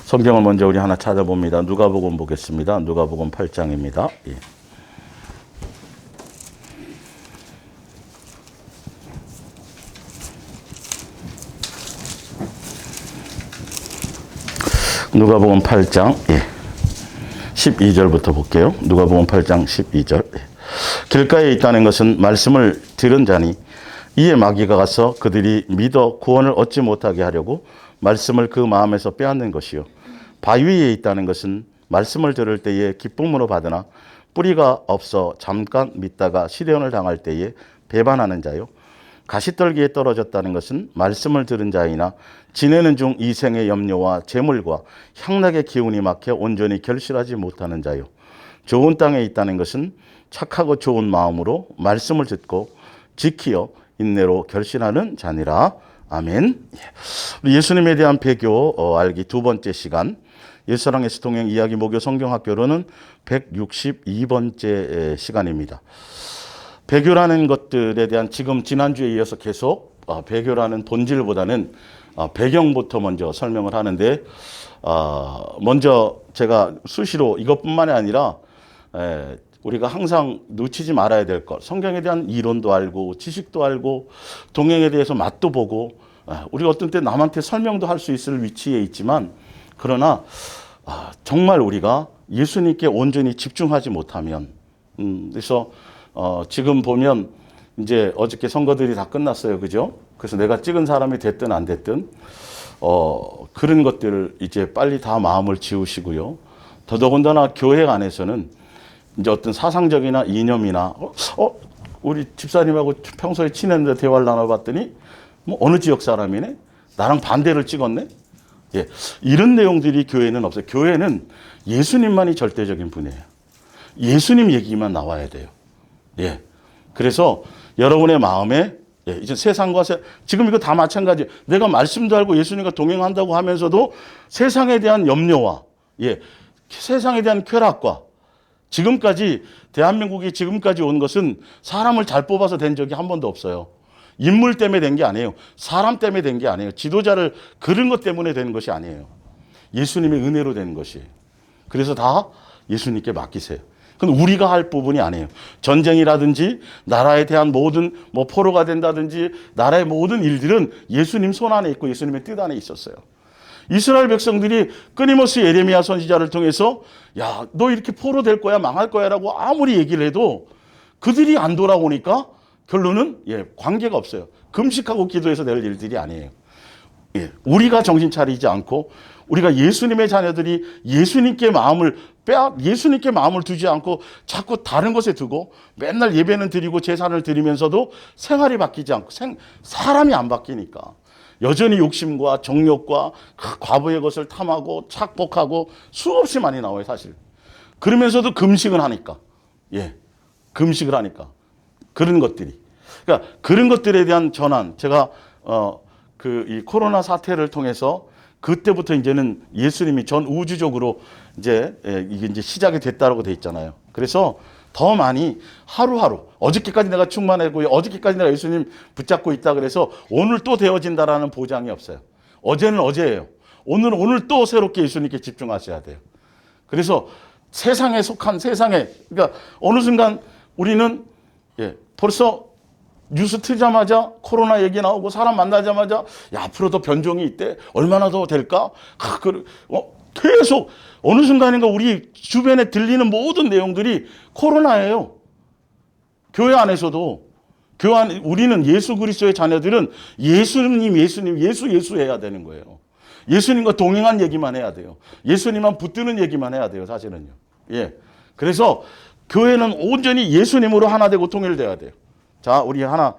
성경을 먼저 우리 하나 찾아봅니다. 누가복음 보겠습니다. 누가복음 8장입니다. 예. 누가복음 8장 12절부터 볼게요. 누가복음 8장 12절. 길가에 있다는 것은 말씀을 들은 자니 이에 마귀가 가서 그들이 믿어 구원을 얻지 못하게 하려고 말씀을 그 마음에서 빼앗는 것이요. 바위에 있다는 것은 말씀을 들을 때에 기쁨으로 받으나 뿌리가 없어 잠깐 믿다가 시련을 당할 때에 배반하는 자요. 가시떨기에 떨어졌다는 것은 말씀을 들은 자이나 지내는 중 이생의 염려와 재물과 향락의 기운이 막혀 온전히 결실하지 못하는 자요. 좋은 땅에 있다는 것은 착하고 좋은 마음으로 말씀을 듣고 지키어 인내로 결실하는 자니라. 아멘. 예수님에 대한 배교 알기 두 번째 시간, 예수랑에서 동행 이야기 목요 성경학교로는 162번째 시간입니다. 배교라는 것들에 대한 지금 지난주에 이어서 계속 배교라는 본질보다는 배경부터 먼저 설명을 하는데, 먼저 제가 수시로 이것뿐만이 아니라 우리가 항상 놓치지 말아야 될 것, 성경에 대한 이론도 알고 지식도 알고 동행에 대해서 맛도 보고, 우리가 어떤 때 남한테 설명도 할 수 있을 위치에 있지만, 그러나 정말 우리가 예수님께 온전히 집중하지 못하면, 그래서 지금 보면 이제 어저께 선거들이 다 끝났어요. 그죠? 그래서 내가 찍은 사람이 됐든 안 됐든 그런 것들을 이제 빨리 다 마음을 지우시고요. 더더군다나 교회 안에서는 이제 어떤 사상적이나 이념이나 우리 집사님하고 평소에 친했는데 대화를 나눠봤더니 뭐 어느 지역 사람이네? 나랑 반대를 찍었네? 예, 이런 내용들이 교회는 없어요. 교회는 예수님만이 절대적인 분이에요. 예수님 얘기만 나와야 돼요. 예. 그래서 여러분의 마음에 이제 세상과 지금 이거 다 마찬가지예요. 내가 말씀도 알고 예수님과 동행한다고 하면서도 세상에 대한 염려와 세상에 대한 쾌락과, 지금까지 대한민국이 지금까지 온 것은 사람을 잘 뽑아서 된 적이 한 번도 없어요. 인물 때문에 된 게 아니에요. 사람 때문에 된 게 아니에요. 지도자를 그런 것 때문에 된 것이 아니에요. 예수님의 은혜로 된 것이에요. 그래서 다 예수님께 맡기세요. 그건 우리가 할 부분이 아니에요. 전쟁이라든지 나라에 대한 모든 포로가 된다든지 나라의 모든 일들은 예수님 손 안에 있고 예수님의 뜻 안에 있었어요. 이스라엘 백성들이 끊임없이 예레미야 선지자를 통해서 야, 너 이렇게 포로 될 거야, 망할 거야 라고 아무리 얘기를 해도 그들이 안 돌아오니까 결론은 관계가 없어요. 금식하고 기도해서 낼 일들이 아니에요. 우리가 정신 차리지 않고 우리가 예수님의 자녀들이 예수님께 마음을 두지 않고 자꾸 다른 것에 두고 맨날 예배는 드리고 제사를 드리면서도 생활이 바뀌지 않고 사람이 안 바뀌니까 여전히 욕심과 정욕과 과부의 것을 탐하고 착복하고 수없이 많이 나와요, 사실. 그러면서도 금식을 하니까. 금식을 하니까. 그런 것들이. 그러니까 그런 것들에 대한 전환. 제가 이 코로나 사태를 통해서 그때부터 이제는 예수님이 전 우주적으로 이게 이제 시작이 됐다라고 돼 있잖아요. 그래서 더 많이 하루하루, 어저께까지 내가 충만하고 어저께까지 내가 예수님 붙잡고 있다 그래서 오늘 또 되어진다라는 보장이 없어요. 어제는 어제예요. 오늘 또 새롭게 예수님께 집중하셔야 돼요. 그래서 세상에 속한 그러니까 어느 순간 우리는 벌써 뉴스 틀자마자 코로나 얘기 나오고 사람 만나자마자 앞으로 더 변종이 있대. 얼마나 더 될까? 계속 어느 순간인가 우리 주변에 들리는 모든 내용들이 코로나예요. 교회 안에서도 우리는 예수 그리스도의 자녀들은 예수님 예수 해야 되는 거예요. 예수님과 동행한 얘기만 해야 돼요. 예수님만 붙드는 얘기만 해야 돼요, 사실은요. 그래서 교회는 온전히 예수님으로 하나 되고 통일돼야 돼요. 자, 우리 하나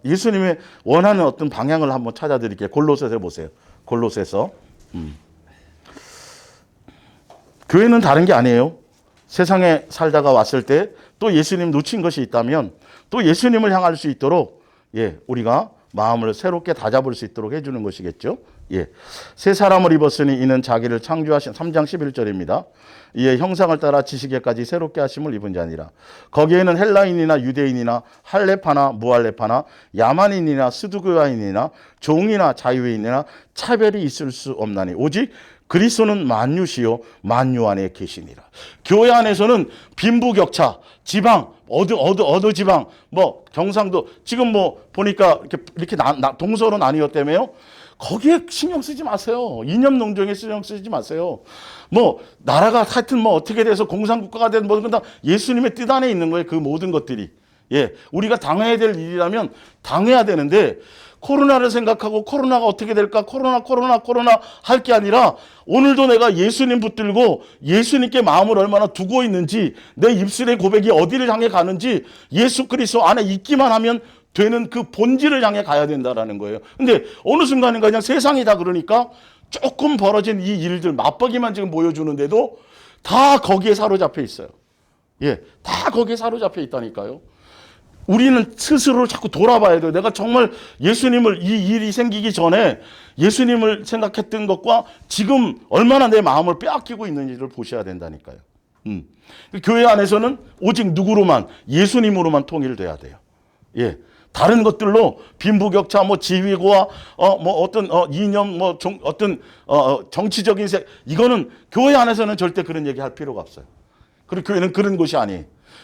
예수님의 원하는 어떤 방향을 한번 찾아드릴게요. 골로새서 보세요. 골로새서. 교회는 다른 게 아니에요. 세상에 살다가 왔을 때 또 예수님 놓친 것이 있다면 또 예수님을 향할 수 있도록 우리가 마음을 새롭게 다잡을 수 있도록 해주는 것이겠죠. 예. 새 사람을 입었으니 이는 자기를 창조하신 3장 11절입니다. 이에 형상을 따라 지식에까지 새롭게 하심을 입은 자니라. 거기에는 헬라인이나 유대인이나 할레파나 무할레파나 야만인이나 스두교인이나 종이나 자유인이나 차별이 있을 수 없나니 오직 그리스도는 만유시요 만유 안에 계시니라. 교회 안에서는 빈부격차, 지방, 어느 지방, 뭐 경상도 지금 뭐 보니까 이렇게 동서로 나뉘었다며요. 거기에 신경 쓰지 마세요. 이념 농정에 신경 쓰지 마세요. 뭐 나라가 하여튼 뭐 어떻게 돼서 공산국가가 된 모든 건 다 예수님의 뜻 안에 있는 거예요. 그 모든 것들이. 예, 우리가 당해야 될 일이라면 당해야 되는데 코로나를 생각하고 코로나가 어떻게 될까? 코로나 할 게 아니라 오늘도 내가 예수님 붙들고 예수님께 마음을 얼마나 두고 있는지 내 입술의 고백이 어디를 향해 가는지 예수 그리스도 안에 있기만 하면 되는 그 본질을 향해 가야 된다라는 거예요. 근데 어느 순간인가 그냥 세상이 다 그러니까 조금 벌어진 이 일들 맛보기만 지금 보여주는데도 다 거기에 사로잡혀 있어요. 예, 다 거기에 사로잡혀 있다니까요. 우리는 스스로를 자꾸 돌아봐야 돼요. 내가 정말 예수님을 이 일이 생기기 전에 예수님을 생각했던 것과 지금 얼마나 내 마음을 빼앗기고 있는지를 보셔야 된다니까요. 교회 안에서는 오직 누구로만 예수님으로만 통일돼야 돼요. 예. 다른 것들로 빈부격차, 뭐 지위고와 뭐 어떤 이념, 뭐 어떤 정치적인 이거는 교회 안에서는 절대 그런 얘기할 필요가 없어요. 그리고 교회는 그런 곳이 아니에요.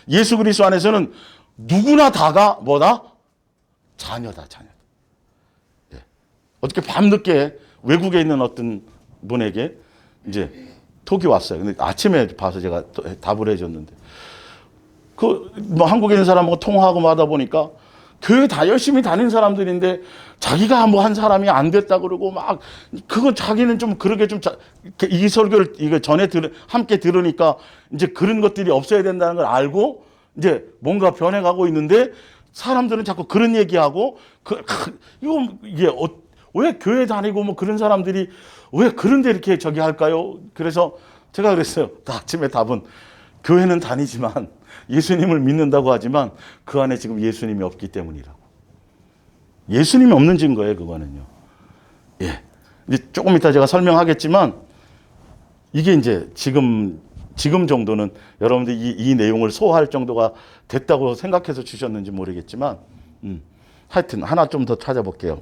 예수 그리스도 안에서는 누구나 다가 뭐다? 자녀다. 예. 어떻게 밤늦게 외국에 있는 어떤 분에게 이제 톡이 왔어요. 근데 아침에 봐서 제가 답을 해줬는데 뭐 한국에 있는 사람하고 통화하고 하다 보니까 교회 다 열심히 다닌 사람들인데 자기가 뭐 한 사람이 안 됐다 그러고 막 그건 자기는 좀 그러게 좀 이 설교를 이거 전에 함께 들으니까 이제 그런 것들이 없어야 된다는 걸 알고 이제 뭔가 변해가고 있는데 사람들은 자꾸 그런 얘기하고 이게 왜 교회 다니고 뭐 그런 사람들이 왜 그런데 이렇게 저기 할까요? 그래서 제가 그랬어요. 아침에 답은 교회는 다니지만 예수님을 믿는다고 하지만 그 안에 지금 예수님이 없기 때문이라고. 예수님이 없는 증거예요, 그거는요. 예. 이제 조금 이따 제가 설명하겠지만 이게 이제 지금 정도는 여러분들이 이 내용을 소화할 정도가 됐다고 생각해서 주셨는지 모르겠지만 하여튼 하나 좀 더 찾아볼게요.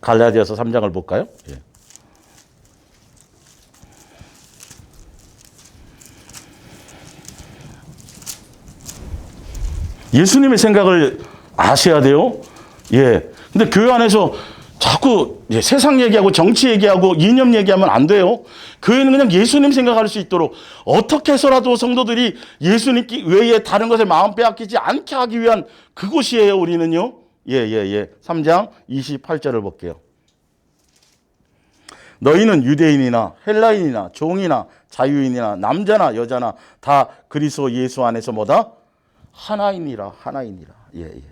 갈라디아서 3장을 볼까요? 예. 예수님의 생각을 아셔야 돼요. 예. 근데 교회 안에서 자꾸 세상 얘기하고 정치 얘기하고 이념 얘기하면 안 돼요. 교회는 그냥 예수님 생각할 수 있도록 어떻게 해서라도 성도들이 예수님 외에 다른 것에 마음 빼앗기지 않게 하기 위한 그곳이에요, 우리는요. 예. 3장 28절을 볼게요. 너희는 유대인이나 헬라인이나 종이나 자유인이나 남자나 여자나 다 그리스도 예수 안에서 뭐다? 하나이니라. 예.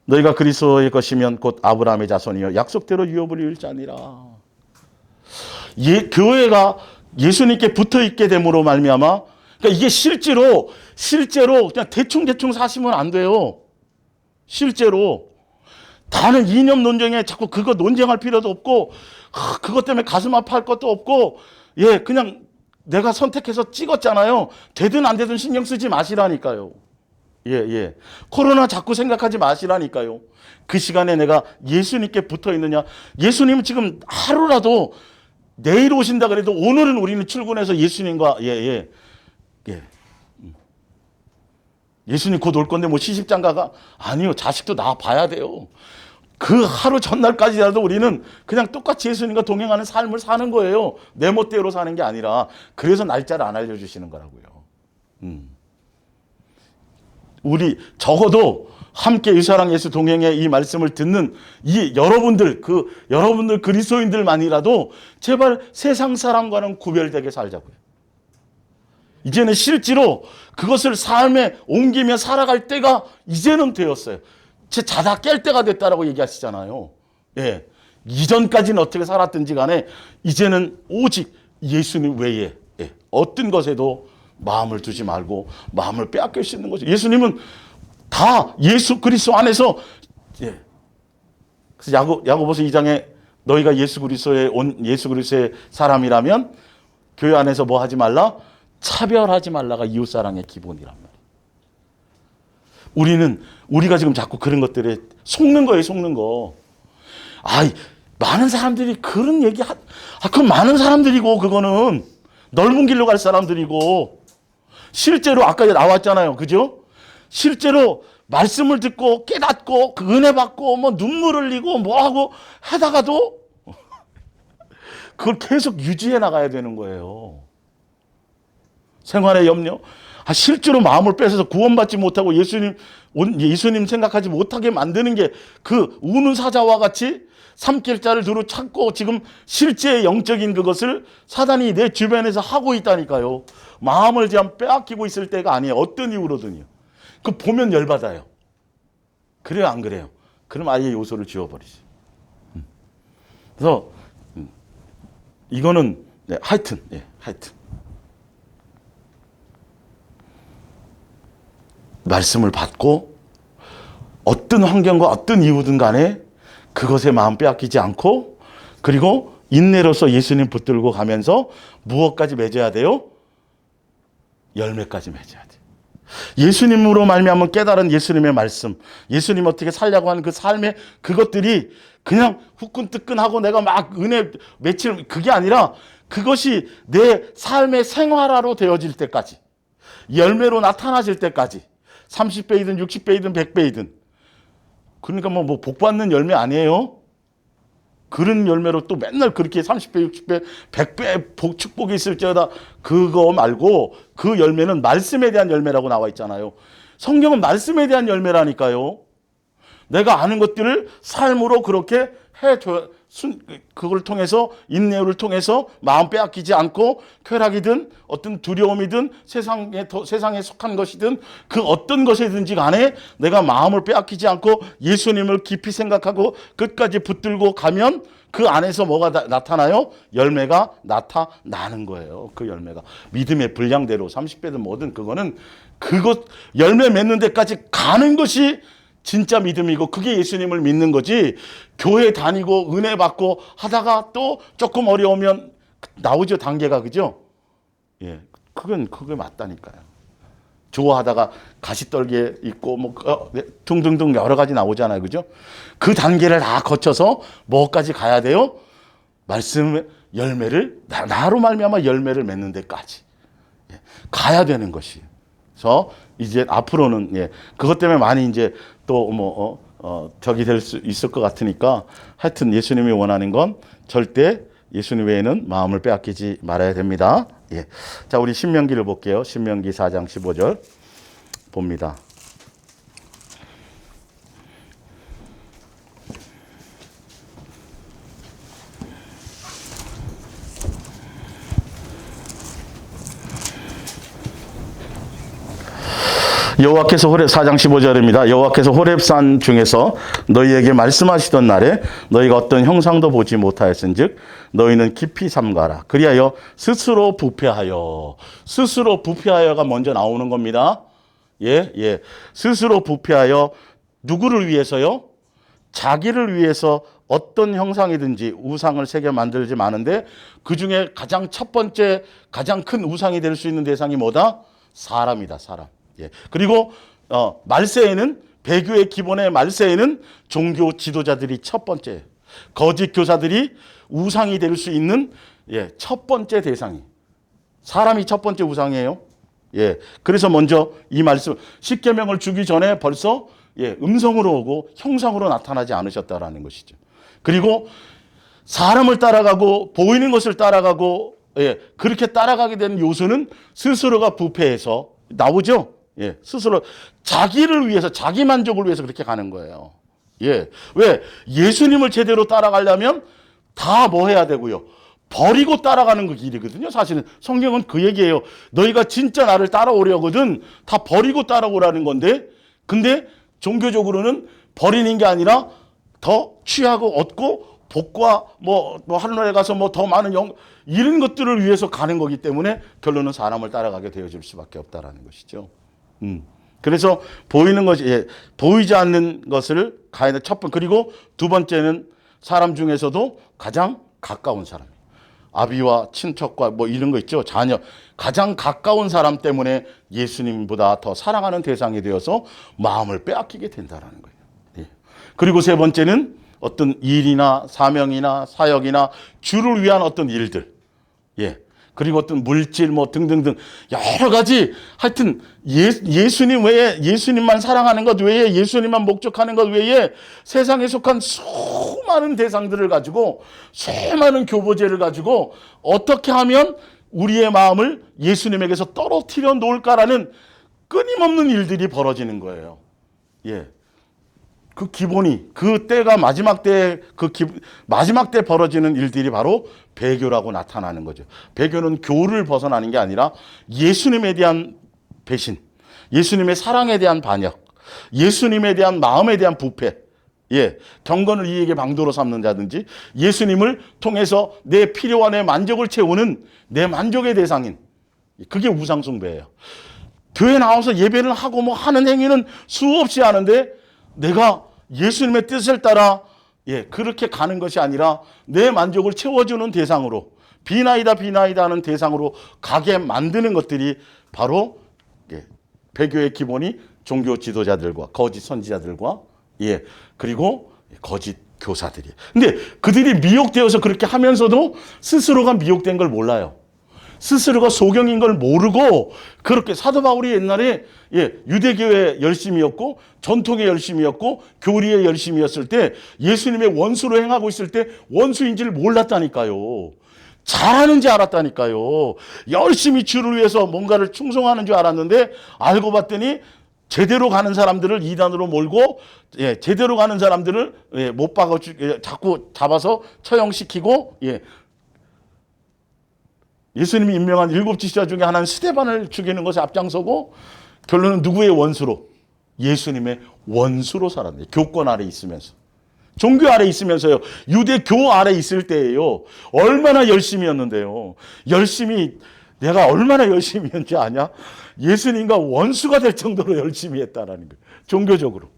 너희가 그리스도의 것이면 곧 아브라함의 자손이요 약속대로 유업을 이을 자니라. 교회가 예수님께 붙어 있게 됨으로 말미암아 그러니까 이게 실제로 그냥 대충 사시면 안 돼요. 실제로 다른 이념 논쟁에 자꾸 그거 논쟁할 필요도 없고 그것 때문에 가슴 아파할 것도 없고 예 그냥 내가 선택해서 찍었잖아요. 되든 안 되든 신경 쓰지 마시라니까요. 예. 코로나 자꾸 생각하지 마시라니까요. 그 시간에 내가 예수님께 붙어 있느냐. 예수님은 지금 하루라도 내일 오신다 그래도 오늘은 우리는 출근해서 예수님과 예수님 곧 올 건데 뭐 시집장가가 아니요. 자식도 낳아 봐야 돼요. 그 하루 전날까지라도 우리는 그냥 똑같이 예수님과 동행하는 삶을 사는 거예요. 내 멋대로 사는 게 아니라 그래서 날짜를 안 알려주시는 거라고요. 우리 적어도 함께 의사랑 예수 동행의 이 말씀을 듣는 여러분들 그리스도인들만이라도 제발 세상 사람과는 구별되게 살자고요. 이제는 실제로 그것을 삶에 옮기며 살아갈 때가 이제는 되었어요. 제 자다 깰 때가 됐다라고 얘기하시잖아요. 예. 이전까지는 어떻게 살았든지 간에 이제는 오직 예수님 외에 어떤 것에도 마음을 두지 말고 마음을 빼앗길 수 있는 거죠. 예수님은 다 예수 그리스도 안에서 그래서 야고보서 2장에 너희가 예수 그리스도의 사람이라면 교회 안에서 뭐 하지 말라? 차별하지 말라가 이웃사랑의 기본이란 말이에요. 우리가 지금 자꾸 그런 것들에 속는 거예요, 속는 거. 많은 사람들이 그런 그건 많은 사람들이고, 그거는 넓은 길로 갈 사람들이고, 실제로 아까 나왔잖아요. 그죠? 실제로 말씀을 듣고 깨닫고 그 은혜 받고 뭐 눈물 흘리고 뭐 하고 하다가도 그걸 계속 유지해 나가야 되는 거예요. 생활의 염려. 실제로 마음을 뺏어서 구원받지 못하고 예수님 생각하지 못하게 만드는 게 그 우는 사자와 같이 삼킬자를 두루 찾고 지금 실제 영적인 그것을 사단이 내 주변에서 하고 있다니까요. 마음을 지금 빼앗기고 있을 때가 아니에요. 어떤 이유로든요. 그 보면 열받아요. 그래요, 안 그래요? 그럼 아예 요소를 지워버리지. 그래서 이거는 하여튼. 말씀을 받고 어떤 환경과 어떤 이유든 간에 그것에 마음 빼앗기지 않고, 그리고 인내로서 예수님 붙들고 가면서 무엇까지 맺어야 돼요? 열매까지 맺어야 돼요. 예수님으로 말미암은 깨달은 예수님의 말씀, 예수님 어떻게 살려고 하는 그 삶의 그것들이 그냥 후끈뜨끈하고 내가 막 은혜 맺힐 그게 아니라 그것이 내 삶의 생활화로 되어질 때까지, 열매로 나타나질 때까지, 30배이든 60배이든 100배이든. 그러니까 뭐 복받는 열매 아니에요. 그런 열매로 또 맨날 그렇게 30배, 60배, 100배 축복이 있을지어다 그거 말고, 그 열매는 말씀에 대한 열매라고 나와 있잖아요. 성경은 말씀에 대한 열매라니까요. 내가 아는 것들을 삶으로 그렇게 그걸 통해서, 인내를 통해서 마음 빼앗기지 않고, 쾌락이든 어떤 두려움이든 세상에 속한 것이든 그 어떤 것이든지 간에 내가 마음을 빼앗기지 않고 예수님을 깊이 생각하고 끝까지 붙들고 가면 그 안에서 뭐가 나타나요? 열매가 나타나는 거예요. 그 열매가 믿음의 분량대로 30배든 뭐든 그거는 그것 열매 맺는 데까지 가는 것이 진짜 믿음이고, 그게 예수님을 믿는 거지. 교회 다니고 은혜 받고 하다가 또 조금 어려우면 나오죠, 단계가. 그죠? 예, 그게 맞다니까요. 좋아하다가 가시떨게 있고 뭐 등등등 여러 가지 나오잖아요. 그죠? 그 단계를 다 거쳐서 뭐까지 가야 돼요? 말씀 열매를 나로 말미암아 열매를 맺는 데까지 가야 되는 것이. 그래서 이제 앞으로는 그것 때문에 많이 이제 또 적이 될 수 있을 것 같으니까, 하여튼 예수님이 원하는 건 절대 예수님 외에는 마음을 빼앗기지 말아야 됩니다. 자, 우리 신명기를 볼게요. 신명기 4장 15절 봅니다. 여호와께서 4장 15절입니다. 여호와께서 호렙산 중에서 너희에게 말씀하시던 날에 너희가 어떤 형상도 보지 못하였은즉 너희는 깊이 삼가라. 그리하여 스스로 부패하여가 먼저 나오는 겁니다. 스스로 부패하여 누구를 위해서요? 자기를 위해서 어떤 형상이든지 우상을 새겨 만들지 마는데, 그 중에 가장 첫 번째 가장 큰 우상이 될 수 있는 대상이 뭐다? 사람이다, 사람. 그리고 말세에는, 배교의 기본의 말세에는 종교 지도자들이 첫 번째, 거짓 교사들이 우상이 될 수 있는 첫 번째 대상이 사람이 첫 번째 우상이에요. 그래서 먼저 이 말씀 십계명을 주기 전에 벌써 음성으로 오고 형상으로 나타나지 않으셨다라는 것이죠. 그리고 사람을 따라가고 보이는 것을 따라가고 그렇게 따라가게 되는 요소는 스스로가 부패해서 나오죠. 스스로 자기를 위해서, 자기 만족을 위해서 그렇게 가는 거예요. 왜? 예수님을 제대로 따라가려면 다 뭐 해야 되고요? 버리고 따라가는 그 길이거든요. 사실은 성경은 그 얘기예요. 너희가 진짜 나를 따라오려거든 다 버리고 따라오라는 건데, 근데 종교적으로는 버리는 게 아니라 더 취하고 얻고 복과 뭐 하늘나라에 가서 뭐 더 많은 이런 것들을 위해서 가는 거기 때문에 결론은 사람을 따라가게 되어질 수밖에 없다라는 것이죠. 그래서 보이는 것이 보이지 않는 것을 가야 돼. 그리고 두 번째는 사람 중에서도 가장 가까운 사람. 아비와 친척과 뭐 이런 거 있죠. 자녀. 가장 가까운 사람 때문에 예수님보다 더 사랑하는 대상이 되어서 마음을 빼앗기게 된다는 거예요. 예. 그리고 세 번째는 어떤 일이나 사명이나 사역이나 주를 위한 어떤 일들. 예. 그리고 어떤 물질 뭐 등등등 여러 가지 하여튼 예수님 외에 예수님만 사랑하는 것 외에 예수님만 목적하는 것 외에 세상에 속한 수많은 대상들을 가지고 수많은 교보제를 가지고 어떻게 하면 우리의 마음을 예수님에게서 떨어뜨려 놓을까라는 끊임없는 일들이 벌어지는 거예요. 예. 그 기본이 그 때가 마지막 때 마지막 때 벌어지는 일들이 바로 배교라고 나타나는 거죠. 배교는 교를 벗어나는 게 아니라 예수님에 대한 배신, 예수님의 사랑에 대한 반역, 예수님에 대한 마음에 대한 부패, 예, 경건을 이에게 방도로 삼는 자든지 예수님을 통해서 내 필요와 내 만족을 채우는 내 만족의 대상인 그게 우상숭배예요. 교회 나와서 예배를 하고 뭐 하는 행위는 수없이 하는데 내가 예수님의 뜻을 따라 그렇게 가는 것이 아니라 내 만족을 채워주는 대상으로 비나이다 하는 대상으로 가게 만드는 것들이 바로 배교의 기본이 종교 지도자들과 거짓 선지자들과 그리고 거짓 교사들이에요. 근데 그들이 미혹되어서 그렇게 하면서도 스스로가 미혹된 걸 몰라요. 스스로가 소경인 걸 모르고 그렇게 사도 바울이 옛날에 유대교회 열심이었고 전통의 열심이었고 교리의 열심이었을 때 예수님의 원수로 행하고 있을 때 원수인지를 몰랐다니까요. 잘하는지 알았다니까요. 열심히 주를 위해서 뭔가를 충성하는 줄 알았는데 알고 봤더니 제대로 가는 사람들을 이단으로 몰고 제대로 가는 사람들을 못 박아 자꾸 잡아서 처형시키고 예수님이 임명한 7 지도자 중에 하나는 스데반을 죽이는 것에 앞장서고 결론은 누구의 원수로? 예수님의 원수로 살았네. 교권 아래 있으면서. 종교 아래 있으면서요. 유대교 아래 있을 때예요. 얼마나 열심히였는데요. 내가 얼마나 열심히 했는지 아냐? 예수님과 원수가 될 정도로 열심히 했다라는 거예요. 종교적으로.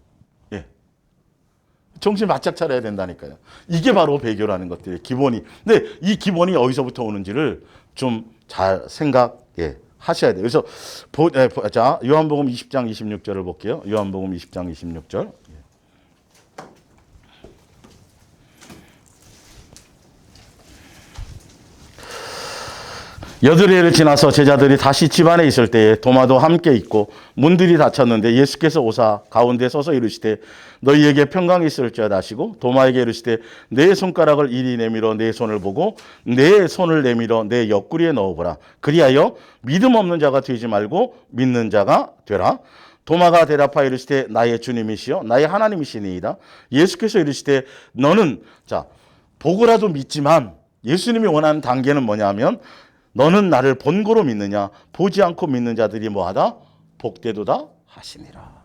정신 바짝 차려야 된다니까요. 이게 바로 배교라는 것들의 기본이. 근데 이 기본이 어디서부터 오는지를 좀 잘 생각하셔야 돼요. 그래서 자, 요한복음 20장 26절을 볼게요. 요한복음 20장 26절. 여드레를 지나서 제자들이 다시 집안에 있을 때에 도마도 함께 있고 문들이 닫혔는데 예수께서 오사 가운데 서서 이르시되 너희에게 평강이 있을지어다 하시고 도마에게 이르시되 내 손가락을 이리 내밀어 내 손을 보고 내 손을 내밀어 내 옆구리에 넣어보라. 그리하여 믿음 없는 자가 되지 말고 믿는 자가 되라. 도마가 대답하여 이르시되 나의 주님이시여 나의 하나님이시니이다. 예수께서 이르시되 너는 보고라도 믿지만 예수님이 원하는 단계는 뭐냐면 너는 나를 본고로 믿느냐? 보지 않고 믿는 자들이 뭐하다? 복되도다 하시니라.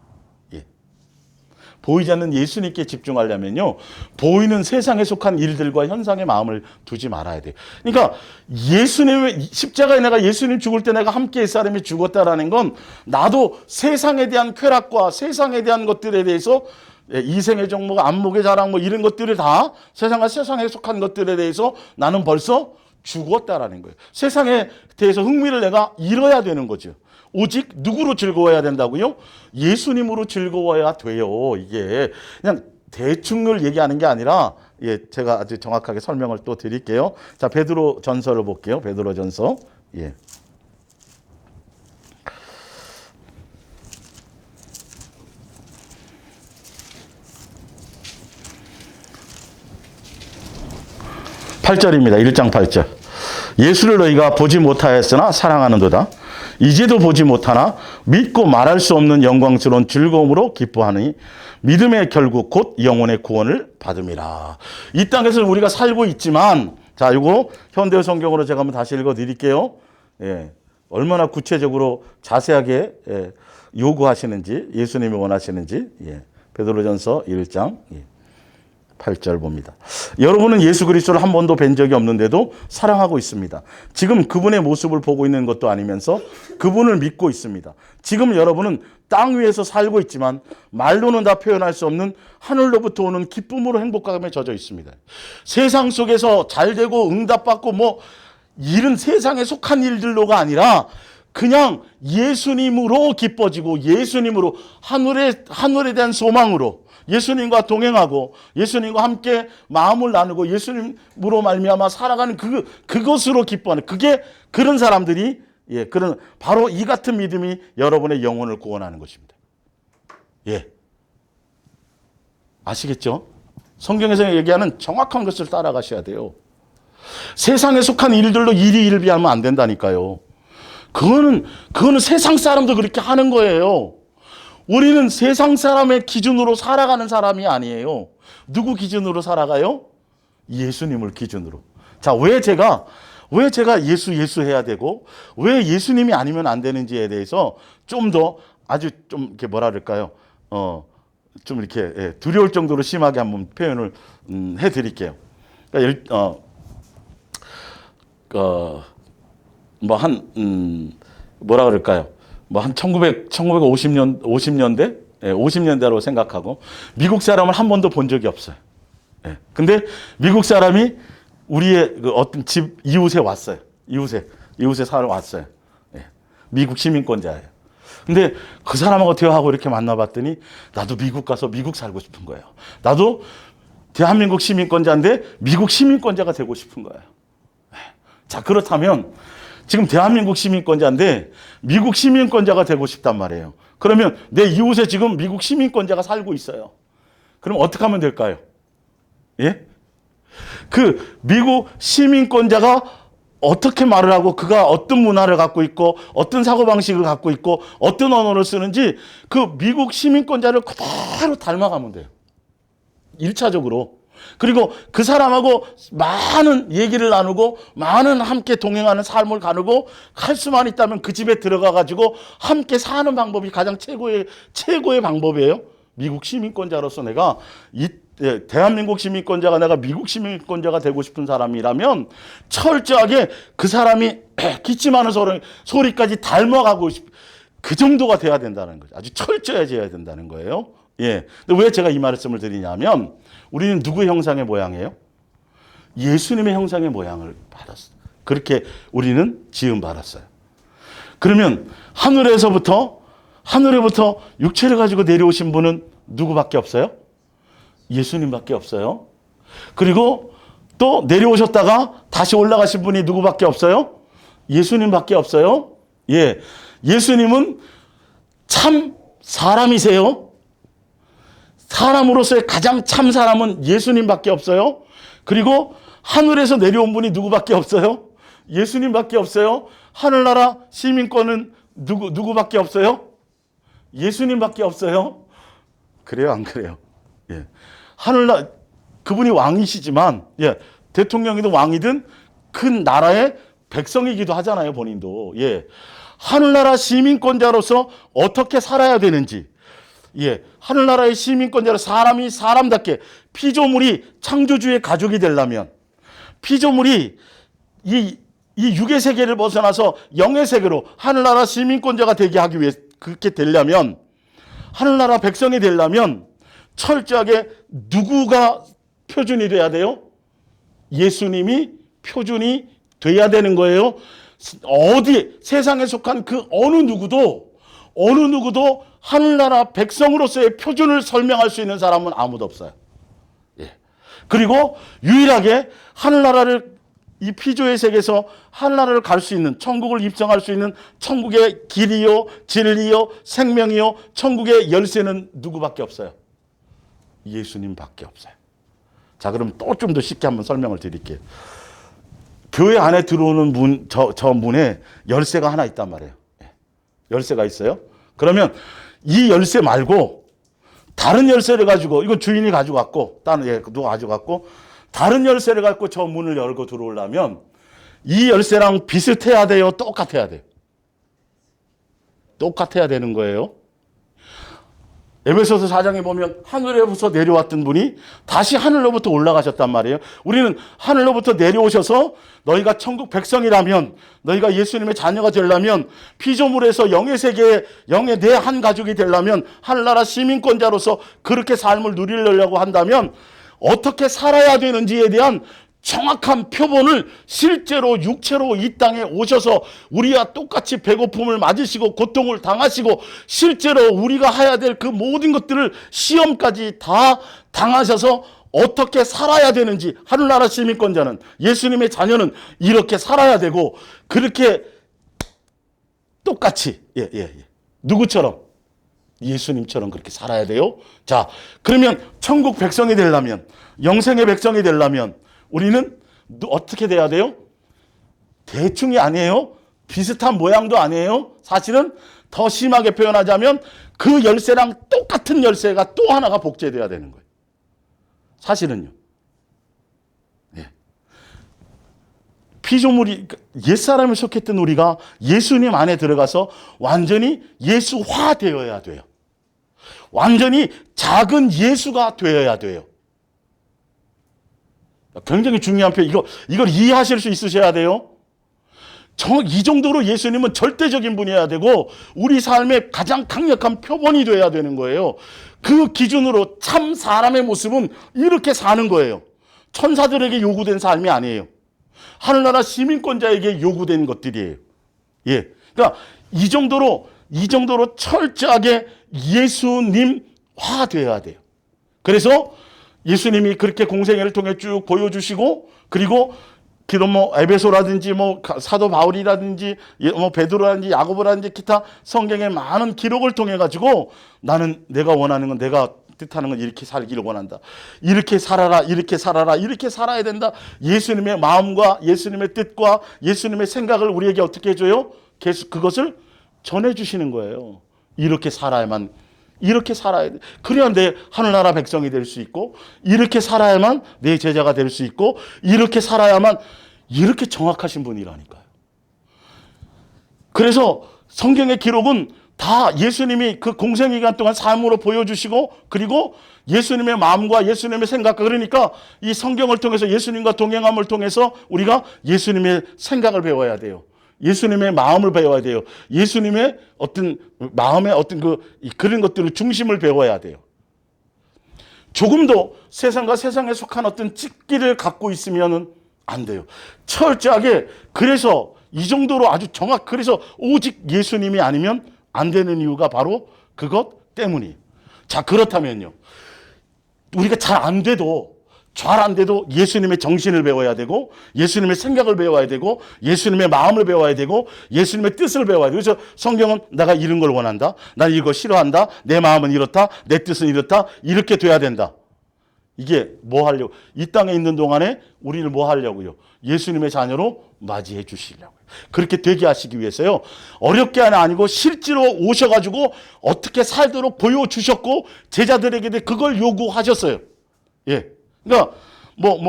보이지 않는 예수님께 집중하려면요. 보이는 세상에 속한 일들과 현상에 마음을 두지 말아야 돼요. 그러니까 예수님의 십자가에 내가 예수님 죽을 때 내가 함께 사람이 죽었다라는 건 나도 세상에 대한 쾌락과 세상에 대한 것들에 대해서 이생의 정목, 안목의 자랑 뭐 이런 것들을 다 세상에 속한 것들에 대해서 나는 벌써 죽었다라는 거예요. 세상에 대해서 흥미를 내가 잃어야 되는 거죠. 오직 누구로 즐거워야 된다고요? 예수님으로 즐거워야 돼요. 이게 그냥 대충을 얘기하는 게 아니라 제가 아주 정확하게 설명을 또 드릴게요. 자, 베드로 전서를 볼게요. 베드로 전서. 8절입니다. 1장 8절. 예수를 너희가 보지 못하였으나 사랑하는도다. 이제도 보지 못하나 믿고 말할 수 없는 영광스러운 즐거움으로 기뻐하니 믿음의 결국 곧 영혼의 구원을 받음이라. 이 땅에서 우리가 살고 있지만 자, 이거 현대 성경으로 제가 한번 다시 읽어 드릴게요. 얼마나 구체적으로 자세하게 요구하시는지 예수님이 원하시는지 베드로전서 1장 8절 봅니다. 여러분은 예수 그리스도를 한 번도 뵌 적이 없는데도 사랑하고 있습니다. 지금 그분의 모습을 보고 있는 것도 아니면서 그분을 믿고 있습니다. 지금 여러분은 땅 위에서 살고 있지만 말로는 다 표현할 수 없는 하늘로부터 오는 기쁨으로 행복감에 젖어 있습니다. 세상 속에서 잘 되고 응답받고 이런 세상에 속한 일들로가 아니라 그냥 예수님으로 기뻐지고 예수님으로 하늘에 대한 소망으로 예수님과 동행하고 예수님과 함께 마음을 나누고 예수님으로 말미암아 살아가는 그것으로 기뻐하는 그런 사람들이 그런 바로 이 같은 믿음이 여러분의 영혼을 구원하는 것입니다. 아시겠죠? 성경에서 얘기하는 정확한 것을 따라가셔야 돼요. 세상에 속한 일들로 일희일비하면 안 된다니까요. 그거는 세상 사람도 그렇게 하는 거예요. 우리는 세상 사람의 기준으로 살아가는 사람이 아니에요. 누구 기준으로 살아가요? 예수님을 기준으로. 자, 왜 제가 예수 해야 되고 왜 예수님이 아니면 안 되는지에 대해서 좀 더 아주 좀 이렇게 뭐라 그럴까요? 좀 이렇게 두려울 정도로 심하게 한번 표현을 해 드릴게요. 그러니까 뭐라 그럴까요? 한 50년대로 생각하고 미국 사람을 한 번도 본 적이 없어요. 근데 미국 사람이 우리의 어떤 집 이웃에 왔어요. 이웃에 살아 왔어요. 미국 시민권자예요. 근데 그 사람하고 대화하고 이렇게 만나봤더니 나도 미국 가서 미국 살고 싶은 거예요. 나도 대한민국 시민권자인데 미국 시민권자가 되고 싶은 거예요. 자, 그렇다면 지금 대한민국 시민권자인데 미국 시민권자가 되고 싶단 말이에요. 그러면 내 이웃에 지금 미국 시민권자가 살고 있어요. 그럼 어떻게 하면 될까요? 그 미국 시민권자가 어떻게 말을 하고 그가 어떤 문화를 갖고 있고 어떤 사고방식을 갖고 있고 어떤 언어를 쓰는지 그 미국 시민권자를 그대로 닮아가면 돼요. 1차적으로. 그리고 그 사람하고 많은 얘기를 나누고 많은 함께 동행하는 삶을 가누고 할 수만 있다면 그 집에 들어가 가지고 함께 사는 방법이 가장 최고의 방법이에요. 미국 시민권자로서 내가 대한민국 시민권자가 내가 미국 시민권자가 되고 싶은 사람이라면 철저하게 그 사람이 기침하는 소리까지 닮아가고 그 정도가 돼야 된다는 거죠. 아주 철저해져야 된다는 거예요. 근데 왜 제가 이 말씀을 드리냐면 우리는 누구의 형상의 모양이에요? 예수님의 형상의 모양을 받았어요. 그렇게 우리는 지음 받았어요. 그러면 하늘에부터 육체를 가지고 내려오신 분은 누구밖에 없어요? 예수님밖에 없어요. 그리고 또 내려오셨다가 다시 올라가신 분이 누구밖에 없어요? 예수님밖에 없어요. 예수님은 참 사람이세요. 사람으로서의 가장 참 사람은 예수님밖에 없어요. 그리고 하늘에서 내려온 분이 누구밖에 없어요? 예수님밖에 없어요. 하늘나라 시민권은 누구밖에 없어요? 예수님밖에 없어요. 그래요, 안 그래요? 하늘나라 그분이 왕이시지만 대통령이든 왕이든 큰 나라의 백성이기도 하잖아요, 본인도. 하늘나라 시민권자로서 어떻게 살아야 되는지. 하늘나라의 시민권자로 사람이 사람답게 피조물이 창조주의 가족이 되려면 피조물이 이 육의 세계를 벗어나서 영의 세계로 하늘나라 시민권자가 되게 하기 위해 그렇게 되려면 하늘나라 백성이 되려면 철저하게 누구가 표준이 돼야 돼요? 예수님이 표준이 돼야 되는 거예요. 세상에 속한 그 어느 누구도 하늘나라 백성으로서의 표준을 설명할 수 있는 사람은 아무도 없어요. 그리고 유일하게 하늘나라를 이 피조의 세계에서 하늘나라를 갈 수 있는 천국을 입성할 수 있는 천국의 길이요 진리요 생명이요 천국의 열쇠는 누구밖에 없어요? 예수님밖에 없어요. 자, 그럼 또 좀 더 쉽게 한번 설명을 드릴게요. 교회 안에 들어오는 저 문에 열쇠가 하나 있단 말이에요. 열쇠가 있어요. 그러면 이 열쇠 말고 다른 열쇠를 가지고 이건 주인이 가지고 갔고 누가 가지고 갔고 다른 열쇠를 갖고 저 문을 열고 들어오려면 이 열쇠랑 비슷해야 돼요? 똑같아야 돼요? 똑같아야 되는 거예요. 에베소서 4장에 보면 하늘에서 내려왔던 분이 다시 하늘로부터 올라가셨단 말이에요. 우리는 하늘로부터 내려오셔서 너희가 천국 백성이라면, 너희가 예수님의 자녀가 되려면, 피조물에서 영의 세계에 영의 내 한 가족이 되려면, 하늘나라 시민권자로서 그렇게 삶을 누리려고 한다면 어떻게 살아야 되는지에 대한 정확한 표본을 실제로 육체로 이 땅에 오셔서 우리와 똑같이 배고픔을 맞으시고 고통을 당하시고 실제로 우리가 해야 될 그 모든 것들을 시험까지 다 당하셔서 어떻게 살아야 되는지, 하늘나라 시민권자는, 예수님의 자녀는 이렇게 살아야 되고, 그렇게 똑같이 누구처럼? 예수님처럼 그렇게 살아야 돼요. 자, 그러면 천국 백성이 되려면, 영생의 백성이 되려면 우리는 어떻게 돼야 돼요? 대충이 아니에요. 비슷한 모양도 아니에요. 사실은 더 심하게 표현하자면 그 열쇠랑 똑같은 열쇠가 또 하나가 복제돼야 되는 거예요. 사실은요. 예. 피조물이, 옛사람을 속했던 우리가 예수님 안에 들어가서 완전히 예수화 되어야 돼요. 완전히 작은 예수가 되어야 돼요. 굉장히 중요한 표현. 이걸 이해하실 수 있으셔야 돼요. 이 정도로 예수님은 절대적인 분이어야 되고 우리 삶의 가장 강력한 표본이 되어야 되는 거예요. 그 기준으로 참 사람의 모습은 이렇게 사는 거예요. 천사들에게 요구된 삶이 아니에요. 하늘나라 시민권자에게 요구된 것들이에요. 예. 그러니까 이 정도로 철저하게 예수님화 되어야 돼요. 그래서 예수님이 그렇게 공생애를 통해 쭉 보여주시고, 그리고 에베소라든지 사도 바울이라든지 베드로라든지 야고보라든지 기타 성경의 많은 기록을 통해 가지고 나는 내가 원하는 건, 내가 뜻하는 건 이렇게 살기를 원한다. 이렇게 살아라, 이렇게 살아라, 이렇게 살아야 된다. 예수님의 마음과 예수님의 뜻과 예수님의 생각을 우리에게 어떻게 해줘요? 계속 그것을 전해주시는 거예요. 이렇게 살아야만, 이렇게 살아야 돼. 그래야 내 하늘나라 백성이 될 수 있고, 이렇게 살아야만 내 제자가 될 수 있고, 이렇게 살아야만, 이렇게 정확하신 분이라니까요. 그래서 성경의 기록은 다 예수님이 그 공생기간 동안 삶으로 보여주시고, 그리고 예수님의 마음과 예수님의 생각과, 그러니까 이 성경을 통해서 예수님과 동행함을 통해서 우리가 예수님의 생각을 배워야 돼요. 예수님의 마음을 배워야 돼요. 예수님의 어떤 마음의 어떤 그런 것들을 중심을 배워야 돼요. 조금도 세상과 세상에 속한 어떤 찍기를 갖고 있으면은 안 돼요. 철저하게, 그래서 이 정도로 아주 그래서 오직 예수님이 아니면 안 되는 이유가 바로 그것 때문이에요. 자, 그렇다면요. 우리가 잘 안 돼도 예수님의 정신을 배워야 되고, 예수님의 생각을 배워야 되고, 예수님의 마음을 배워야 되고, 예수님의 뜻을 배워야 되고. 그래서 성경은 내가 이런 걸 원한다, 난 이거 싫어한다, 내 마음은 이렇다, 내 뜻은 이렇다, 이렇게 돼야 된다. 이게 뭐 하려고? 이 땅에 있는 동안에 우리를 뭐 하려고요? 예수님의 자녀로 맞이해 주시려고요. 그렇게 되게 하시기 위해서요. 어렵게 아니고 실제로 오셔가지고 어떻게 살도록 보여주셨고, 제자들에게 그걸 요구하셨어요. 예. 그러니까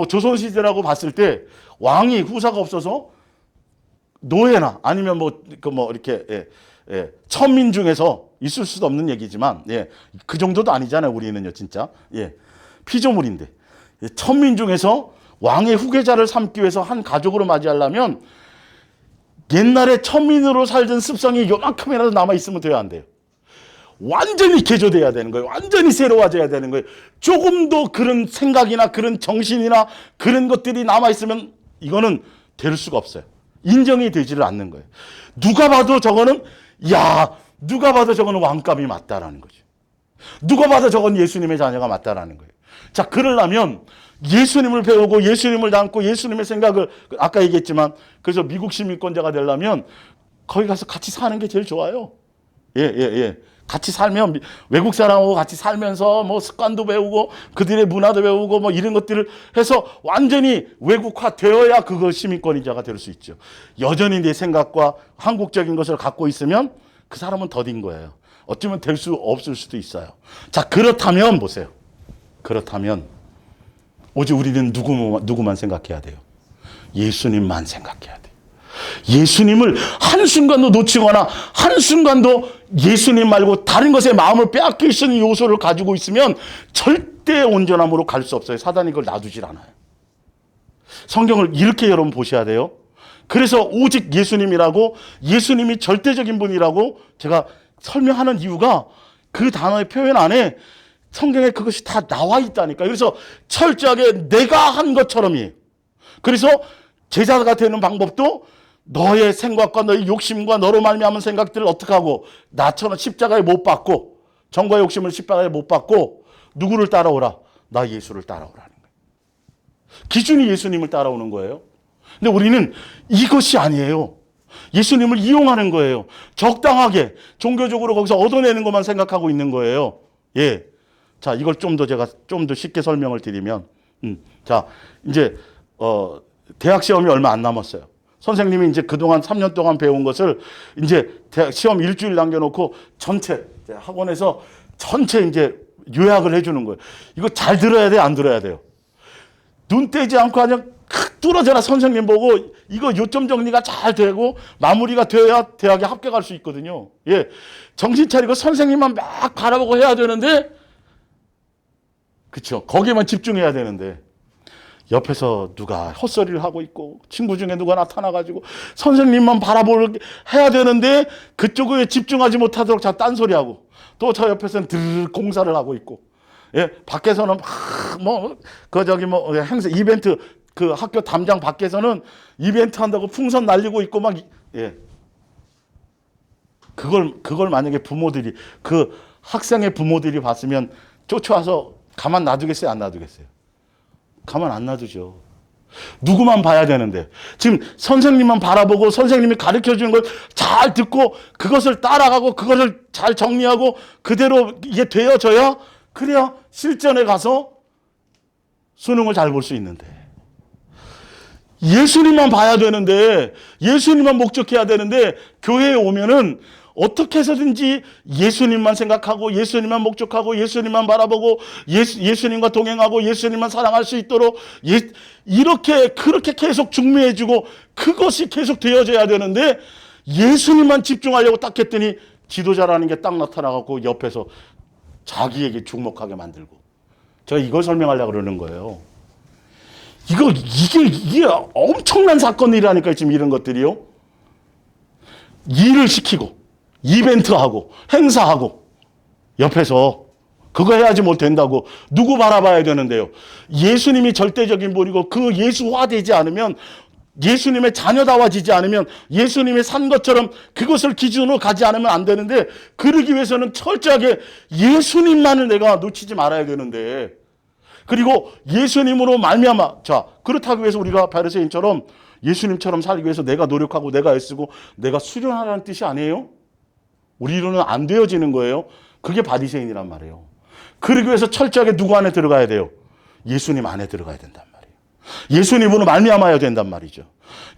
조선시대라고 봤을 때 왕이 후사가 없어서 노예나 아니면 이렇게 천민 중에서 있을 수도 없는 얘기지만, 그 정도도 아니잖아요. 우리는요, 진짜. 피조물인데 천민 중에서 왕의 후계자를 삼기 위해서 한 가족으로 맞이하려면 옛날에 천민으로 살던 습성이 요만큼이라도 남아있으면 돼야 안 돼요. 완전히 개조돼야 되는 거예요. 완전히 새로워져야 되는 거예요. 조금도 그런 생각이나 그런 정신이나 그런 것들이 남아있으면 이거는 될 수가 없어요. 인정이 되지를 않는 거예요. 누가 봐도 저거는 왕감이 맞다라는 거죠. 누가 봐도 저건 예수님의 자녀가 맞다라는 거예요. 자, 그러려면 예수님을 배우고 예수님을 닮고 예수님의 생각을, 아까 얘기했지만, 그래서 미국 시민권자가 되려면 거기 가서 같이 사는 게 제일 좋아요. 같이 살면, 외국 사람하고 같이 살면서 습관도 배우고 그들의 문화도 배우고 이런 것들을 해서 완전히 외국화 되어야 그거 시민권자가 될 수 있죠. 여전히 내 생각과 한국적인 것을 갖고 있으면 그 사람은 더딘 거예요. 어쩌면 될 수 없을 수도 있어요. 자, 그렇다면 보세요. 그렇다면 오직 우리는 누구만 생각해야 돼요? 예수님만 생각해야 돼요. 예수님을 한순간도 놓치거나 한순간도 예수님 말고 다른 것에 마음을 빼앗길 수 있는 요소를 가지고 있으면 절대 온전함으로 갈 수 없어요. 사단이 그걸 놔두질 않아요. 성경을 이렇게 여러분 보셔야 돼요. 그래서 오직 예수님이라고, 예수님이 절대적인 분이라고 제가 설명하는 이유가 그 단어의 표현 안에 성경에 그것이 다 나와 있다니까. 그래서 철저하게 내가 한 것처럼이에요. 그래서 제자가 되는 방법도 너의 생각과 너의 욕심과 너로 말미암은 생각들을 어떻게 하고, 나처럼 십자가에 못 박고, 정과 욕심을 십자가에 못 박고 누구를 따라오라? 나 예수를 따라오라는 거예요. 기준이 예수님을 따라오는 거예요. 근데 우리는 이것이 아니에요. 예수님을 이용하는 거예요. 적당하게 종교적으로 거기서 얻어내는 것만 생각하고 있는 거예요. 예. 자, 이걸 제가 좀 더 쉽게 설명을 드리면, 자, 이제 대학 시험이 얼마 안 남았어요. 선생님이 이제 그동안 3년 동안 배운 것을 이제 대학 시험 일주일 남겨놓고 전체 학원에서 전체 이제 요약을 해주는 거예요. 이거 잘 들어야 돼, 안 들어야 돼요? 눈 떼지 않고 그냥 뚫어져라 선생님 보고 이거 요점 정리가 잘 되고 마무리가 돼야 대학에 합격할 수 있거든요. 예, 정신 차리고 선생님만 막 바라보고 해야 되는데, 그렇죠. 거기에만 집중해야 되는데 옆에서 누가 헛소리를 하고 있고 친구 중에 누가 나타나가지고 선생님만 바라보고 해야 되는데 그쪽에 집중하지 못하도록 자 딴소리하고, 또 저 옆에서는 드르르 공사를 하고 있고, 예, 밖에서는 행사 이벤트, 그 학교 담장 밖에서는 이벤트 한다고 풍선 날리고 있고 막, 예. 그걸 만약에 부모들이, 그 학생의 부모들이 봤으면 쫓아와서 가만 놔두겠어요, 안 놔두겠어요? 가만 안 놔두죠. 누구만 봐야 되는데, 지금 선생님만 바라보고 선생님이 가르쳐 주는 걸 잘 듣고 그것을 따라가고 그것을 잘 정리하고 그대로 이게 되어져야, 그래야 실전에 가서 수능을 잘 볼 수 있는데, 예수님만 봐야 되는데, 예수님만 목적해야 되는데, 교회에 오면은 어떻게 해서든지 예수님만 생각하고 예수님만 목적하고 예수님만 바라보고 예수님과 동행하고 예수님만 사랑할 수 있도록 그렇게 계속 중매해주고 그것이 계속 되어져야 되는데, 예수님만 집중하려고 딱 했더니 지도자라는 게 딱 나타나갖고 옆에서 자기에게 주목하게 만들고. 제가 이걸 설명하려고 그러는 거예요. 이게 엄청난 사건이라니까요, 지금 이런 것들이요. 일을 시키고, 이벤트하고, 행사하고, 옆에서 그거 해야지 못 된다고 누구 바라봐야 되는데요. 예수님이 절대적인 분이고 그 예수화되지 않으면, 예수님의 자녀다워지지 않으면, 예수님이 산 것처럼 그것을 기준으로 가지 않으면 안 되는데, 그러기 위해서는 철저하게 예수님만을 내가 놓치지 말아야 되는데, 그리고 예수님으로 말미암아, 자, 그렇다고 위해서 우리가 바리새인처럼 예수님처럼 살기 위해서 내가 노력하고 내가 애쓰고 내가 수련하라는 뜻이 아니에요. 우리로는 안 되어지는 거예요. 그게 바리새인이란 말이에요. 그러기 위해서 철저하게 누구 안에 들어가야 돼요? 예수님 안에 들어가야 된단 말이에요. 예수님으로 말미암아야 된단 말이죠.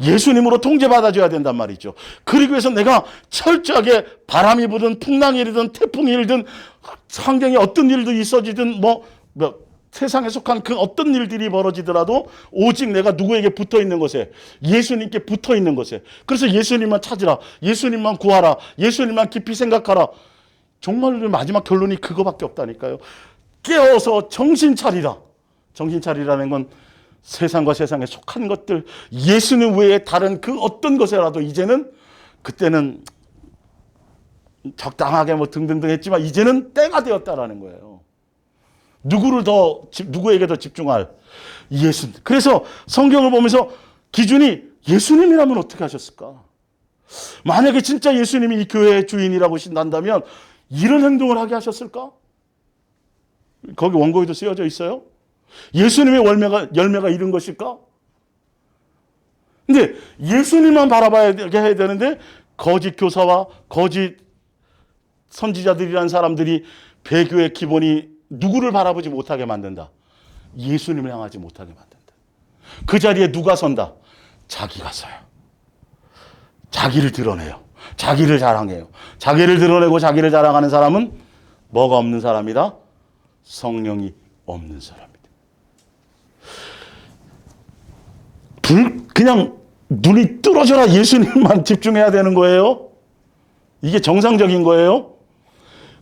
예수님으로 통제받아줘야 된단 말이죠. 그러기 위해서 내가 철저하게 바람이 부든 풍랑이 일든 태풍이 일든 환경에 어떤 일도 있어지든 세상에 속한 그 어떤 일들이 벌어지더라도 오직 내가 누구에게 붙어 있는 것에, 예수님께 붙어 있는 것에. 그래서 예수님만 찾으라, 예수님만 구하라, 예수님만 깊이 생각하라. 정말 마지막 결론이 그거밖에 없다니까요. 깨어서 정신 차리라. 정신 차리라는 건 세상과 세상에 속한 것들, 예수님 외에 다른 그 어떤 것에라도 이제는, 그때는 적당하게 등등등 했지만 이제는 때가 되었다라는 거예요. 누구에게 더 집중할? 예수. 그래서 성경을 보면서 기준이 예수님이라면 어떻게 하셨을까? 만약에 진짜 예수님이 이 교회의 주인이라고 신난다면 이런 행동을 하게 하셨을까? 거기 원고에도 쓰여져 있어요. 예수님의 열매가 이런 것일까? 근데 예수님만 바라봐야 해야 되는데, 거짓 교사와 거짓 선지자들이라는 사람들이 배교의 기본이 누구를 바라보지 못하게 만든다? 예수님을 향하지 못하게 만든다. 그 자리에 누가 선다? 자기가 서요. 자기를 드러내요. 자기를 자랑해요. 자기를 드러내고 자기를 자랑하는 사람은 뭐가 없는 사람이다? 성령이 없는 사람이다. 그냥 눈이 뚫어져라 예수님만 집중해야 되는 거예요? 이게 정상적인 거예요?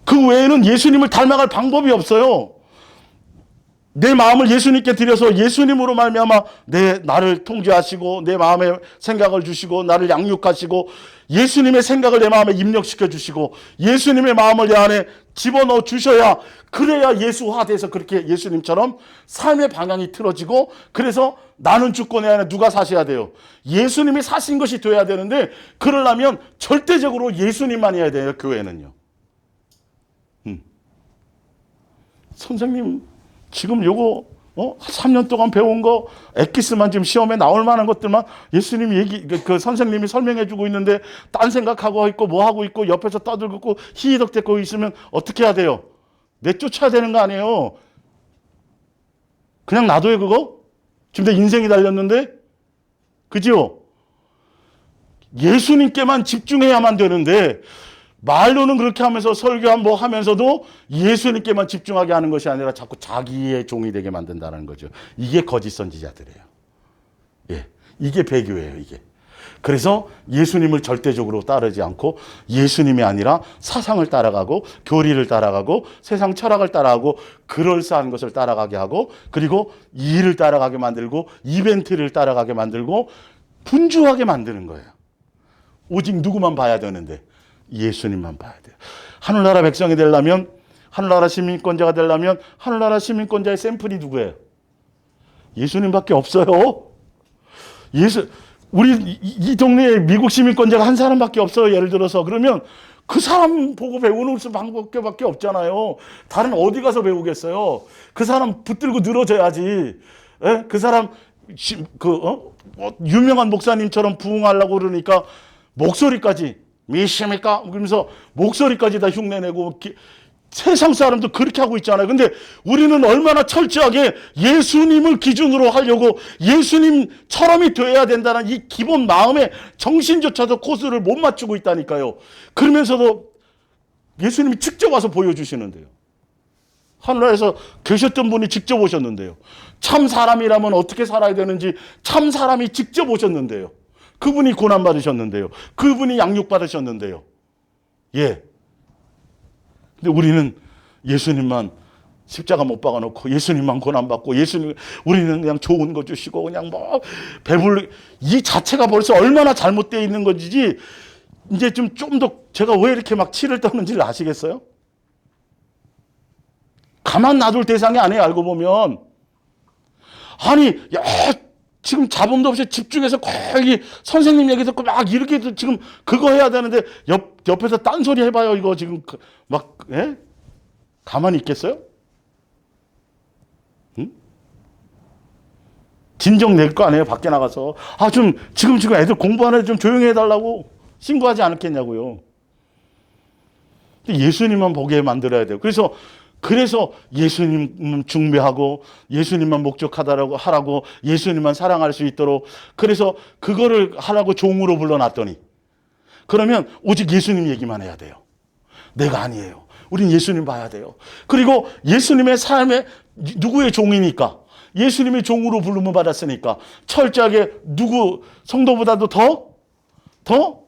그 외에는 예수님을 닮아갈 방법이 없어요. 내 마음을 예수님께 드려서 예수님으로 말미암아 나를 통제하시고 내 마음에 생각을 주시고 나를 양육하시고 예수님의 생각을 내 마음에 입력시켜 주시고 예수님의 마음을 내 안에 집어넣어 주셔야, 그래야 예수화돼서 그렇게 예수님처럼 삶의 방향이 틀어지고, 그래서 나는 죽고 내 안에 누가 사셔야 돼요? 예수님이 사신 것이 돼야 되는데, 그러려면 절대적으로 예수님만 해야 돼요. 교회는요. 선생님 지금 요거 3년 동안 배운 거 엑기스만 지금 시험에 나올 만한 것들만 예수님이 그 선생님이 설명해 주고 있는데 딴 생각하고 있고 뭐 하고 있고 옆에서 떠들고 희덕대고 있으면 어떻게 해야 돼요? 내쫓아야 되는 거 아니에요? 그냥 놔둬요 그거? 지금 내 인생이 달렸는데? 그죠? 예수님께만 집중해야만 되는데, 말로는 그렇게 하면서 설교한 뭐 하면서도 예수님께만 집중하게 하는 것이 아니라 자꾸 자기의 종이 되게 만든다는 거죠. 이게 거짓 선지자들이에요. 예, 이게 배교예요, 이게. 그래서 예수님을 절대적으로 따르지 않고 예수님이 아니라 사상을 따라가고 교리를 따라가고 세상 철학을 따라가고 그럴싸한 것을 따라가게 하고, 그리고 일을 따라가게 만들고 이벤트를 따라가게 만들고 분주하게 만드는 거예요. 오직 누구만 봐야 되는데? 예수님만 봐야 돼요. 하늘나라 백성이 되려면, 하늘나라 시민권자가 되려면 하늘나라 시민권자의 샘플이 누구예요? 예수님밖에 없어요. 우리 이 동네에 미국 시민권자가 한 사람밖에 없어요. 예를 들어서. 그러면 그 사람 보고 배우는 방법밖에 없잖아요. 다른 어디 가서 배우겠어요? 그 사람 붙들고 늘어져야지. 예? 그 사람 유명한 목사님처럼 부흥하려고 그러니까 목소리까지 미십니까? 그러면서 목소리까지 다 흉내내고, 세상 사람도 그렇게 하고 있잖아요. 근데 우리는 얼마나 철저하게 예수님을 기준으로 하려고 예수님처럼이 되어야 된다는 이 기본 마음의 정신조차도 코스를 못 맞추고 있다니까요. 그러면서도 예수님이 직접 와서 보여주시는데요. 하늘나라에서 계셨던 분이 직접 오셨는데요. 참 사람이라면 어떻게 살아야 되는지 참 사람이 직접 오셨는데요. 그분이 고난받으셨는데요. 그분이 양육받으셨는데요. 예. 근데 우리는 예수님만 십자가 못 박아놓고 예수님만 고난받고 우리는 그냥 좋은 거 주시고 그냥 뭐 이 자체가 벌써 얼마나 잘못되어 있는 건지, 이제 좀 더 제가 왜 이렇게 막 치를 떠는지를 아시겠어요? 가만 놔둘 대상이 아니에요, 알고 보면. 아니, 지금 자본도 없이 집중해서 거기 선생님 얘기 듣고 막 이렇게 지금 그거 해야 되는데 옆에서 딴소리 해봐요. 이거 지금 막, 예? 가만히 있겠어요? 응? 진정 낼 거 아니에요? 밖에 나가서. 지금 애들 공부하는데 좀 조용히 해달라고 신고하지 않겠냐고요. 예수님만 보게 만들어야 돼요. 그래서 예수님 중매하고 예수님만 하라고 예수님만 사랑할 수 있도록, 그래서 그거를 하라고 종으로 불러놨더니, 그러면 오직 예수님 얘기만 해야 돼요. 내가 아니에요. 우린 예수님 봐야 돼요. 그리고 예수님의 삶에 누구의 종이니까, 예수님의 종으로 부름을 받았으니까 철저하게 성도보다도 더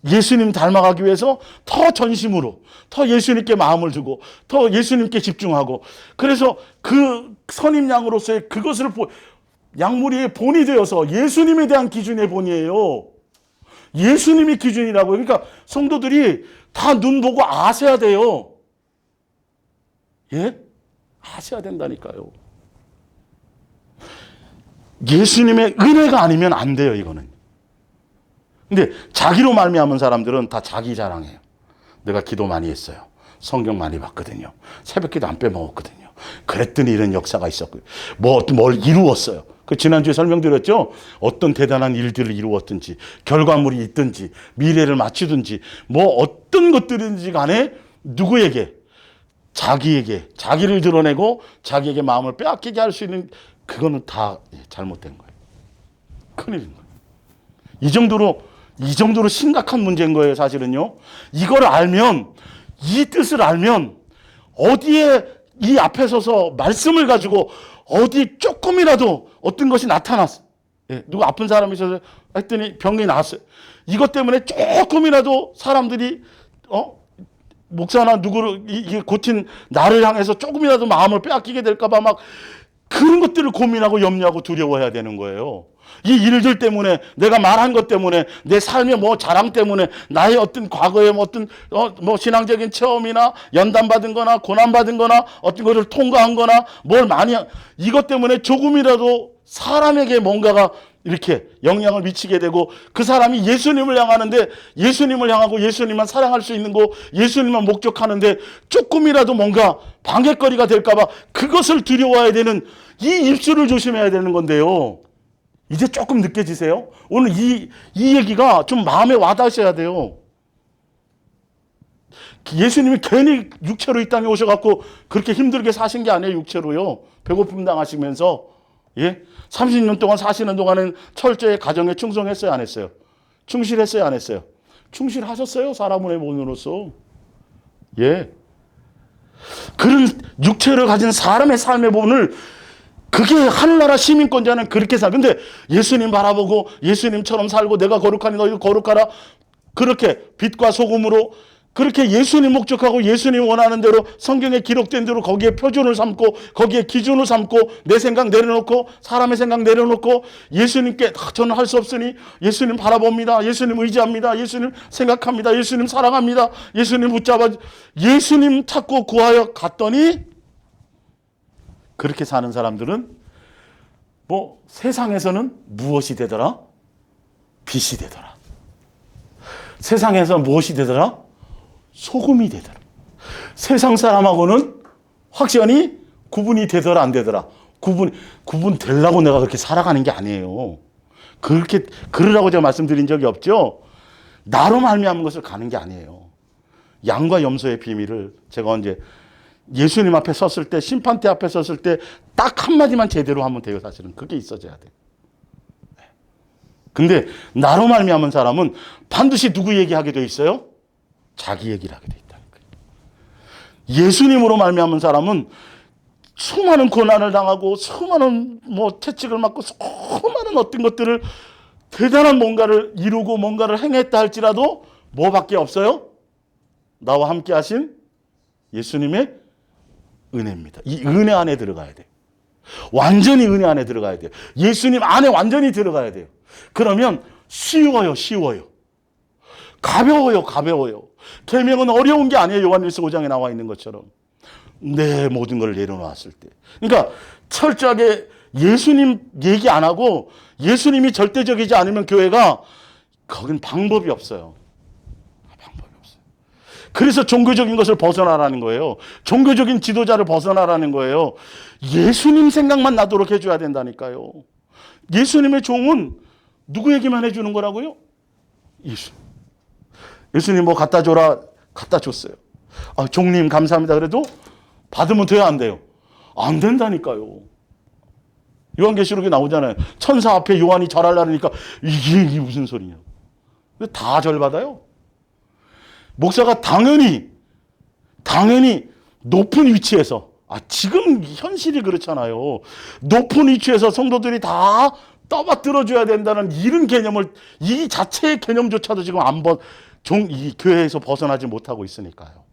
예수님 닮아가기 위해서 더 전심으로, 더 예수님께 마음을 두고, 더 예수님께 집중하고, 그래서 그 선임 양으로서의 그것을 양무리의 본이 되어서 예수님에 대한 기준의 본이에요. 예수님이 기준이라고요. 그러니까 성도들이 다 눈 보고 아셔야 돼요. 예? 아셔야 된다니까요. 예수님의 은혜가 아니면 안 돼요, 이거는. 근데 자기로 말미암은 사람들은 다 자기 자랑해요. 내가 기도 많이 했어요. 성경 많이 봤거든요. 새벽기도 안 빼먹었거든요. 그랬더니 이런 역사가 있었고요. 뭘 이루었어요. 지난주에 설명드렸죠? 어떤 대단한 일들을 이루었든지, 결과물이 있든지, 미래를 맞추든지, 어떤 것들인지 간에 누구에게, 자기를 드러내고 자기에게 마음을 빼앗기게 할 수 있는, 그거는 다 잘못된 거예요. 큰일인 거예요. 이 정도로 심각한 문제인 거예요, 사실은요. 이걸 알면, 이 뜻을 알면, 어디에 이 앞에 서서 말씀을 가지고 어디 조금이라도 어떤 것이 나타났어. 예, 누가 아픈 사람이 있어서 했더니 병이 나았어요. 이것 때문에 조금이라도 사람들이 목사나 누구를 이게 고친 나를 향해서 조금이라도 마음을 빼앗기게 될까봐 막 그런 것들을 고민하고 염려하고 두려워해야 되는 거예요. 이 일들 때문에, 내가 말한 것 때문에, 내 삶의 뭐 자랑 때문에, 나의 어떤 과거의 어떤 뭐 신앙적인 체험이나 연단받은 거나 고난받은 거나 어떤 것을 통과한 거나 뭘 많이 이것 때문에 조금이라도 사람에게 뭔가가 이렇게 영향을 미치게 되고 그 사람이 예수님을 향하는데 예수님을 향하고 예수님만 사랑할 수 있는 거 예수님만 목적하는데 조금이라도 뭔가 방해거리가 될까봐 그것을 두려워해야 되는 이 입술을 조심해야 되는 건데요. 이제 조금 느껴지세요? 오늘 이 얘기가 좀 마음에 와닿으셔야 돼요. 예수님이 괜히 육체로 이 땅에 오셔갖고 그렇게 힘들게 사신 게 아니에요. 육체로요. 배고픔 당하시면서 30년 동안 사시는 동안은 철저히 가정에 충성했어요, 안 했어요? 충실했어요, 안 했어요? 충실하셨어요, 사람의 본으로서. 그런 육체를 가진 사람의 삶의 본을 그게 하늘나라 시민권자는 그렇게 살. 근데 예수님 바라보고 예수님처럼 살고 내가 거룩하니 너희도 거룩하라. 그렇게 빛과 소금으로 그렇게 예수님 목적하고 예수님 원하는 대로 성경에 기록된 대로 거기에 표준을 삼고 거기에 기준을 삼고 내 생각 내려놓고 사람의 생각 내려놓고 예수님께 저는 할 수 없으니 예수님 바라봅니다. 예수님 의지합니다. 예수님 생각합니다. 예수님 사랑합니다. 예수님 붙잡아 예수님 찾고 구하여 갔더니 그렇게 사는 사람들은 뭐 세상에서는 무엇이 되더라? 빛이 되더라. 세상에서 무엇이 되더라? 소금이 되더라. 세상 사람하고는 확연히 구분이 되더라 안 되더라. 구분 되려고 내가 그렇게 살아가는 게 아니에요. 그렇게 그러라고 제가 말씀드린 적이 없죠. 나로 말미암은 것을 가는 게 아니에요. 양과 염소의 비밀을 제가 언제 예수님 앞에 섰을 때 심판대 앞에 섰을 때 딱 한마디만 제대로 하면 돼요. 사실은 그게 있어져야 돼요. 근데 나로 말미암은 사람은 반드시 누구 얘기하게 돼 있어요? 자기 얘기를 하게 돼 있다는 거예요. 예수님으로 말미암은 사람은 수많은 고난을 당하고 수많은 뭐 채찍을 맞고 수많은 어떤 것들을 대단한 뭔가를 이루고 뭔가를 행했다 할지라도 뭐밖에 없어요? 나와 함께 하신 예수님의 은혜입니다. 이 은혜 안에 들어가야 돼요. 완전히 은혜 안에 들어가야 돼요. 예수님 안에 완전히 들어가야 돼요. 그러면 쉬워요. 가벼워요. 계명은 어려운 게 아니에요. 요한일서 5장에 나와 있는 것처럼. 내 모든 걸 내려놓았을 때. 그러니까 철저하게 예수님 얘기 안 하고 예수님이 절대적이지 않으면 교회가 거긴 방법이 없어요. 방법이 없어요. 그래서 종교적인 것을 벗어나라는 거예요. 종교적인 지도자를 벗어나라는 거예요. 예수님 생각만 나도록 해줘야 된다니까요. 예수님의 종은 누구 얘기만 해주는 거라고요? 예수님 뭐 갖다 줘라. 갖다 줬어요. 종님 감사합니다. 그래도 받으면 돼요, 안 돼요? 안 된다니까요. 요한계시록에 나오잖아요. 천사 앞에 요한이 절하려니까 이게 무슨 소리냐. 다 절받아요. 목사가 당연히 높은 위치에서 지금 현실이 그렇잖아요. 높은 위치에서 성도들이 다 떠받들어줘야 된다는 이런 개념을 이 자체의 개념조차도 지금 이 교회에서 벗어나지 못하고 있으니까요.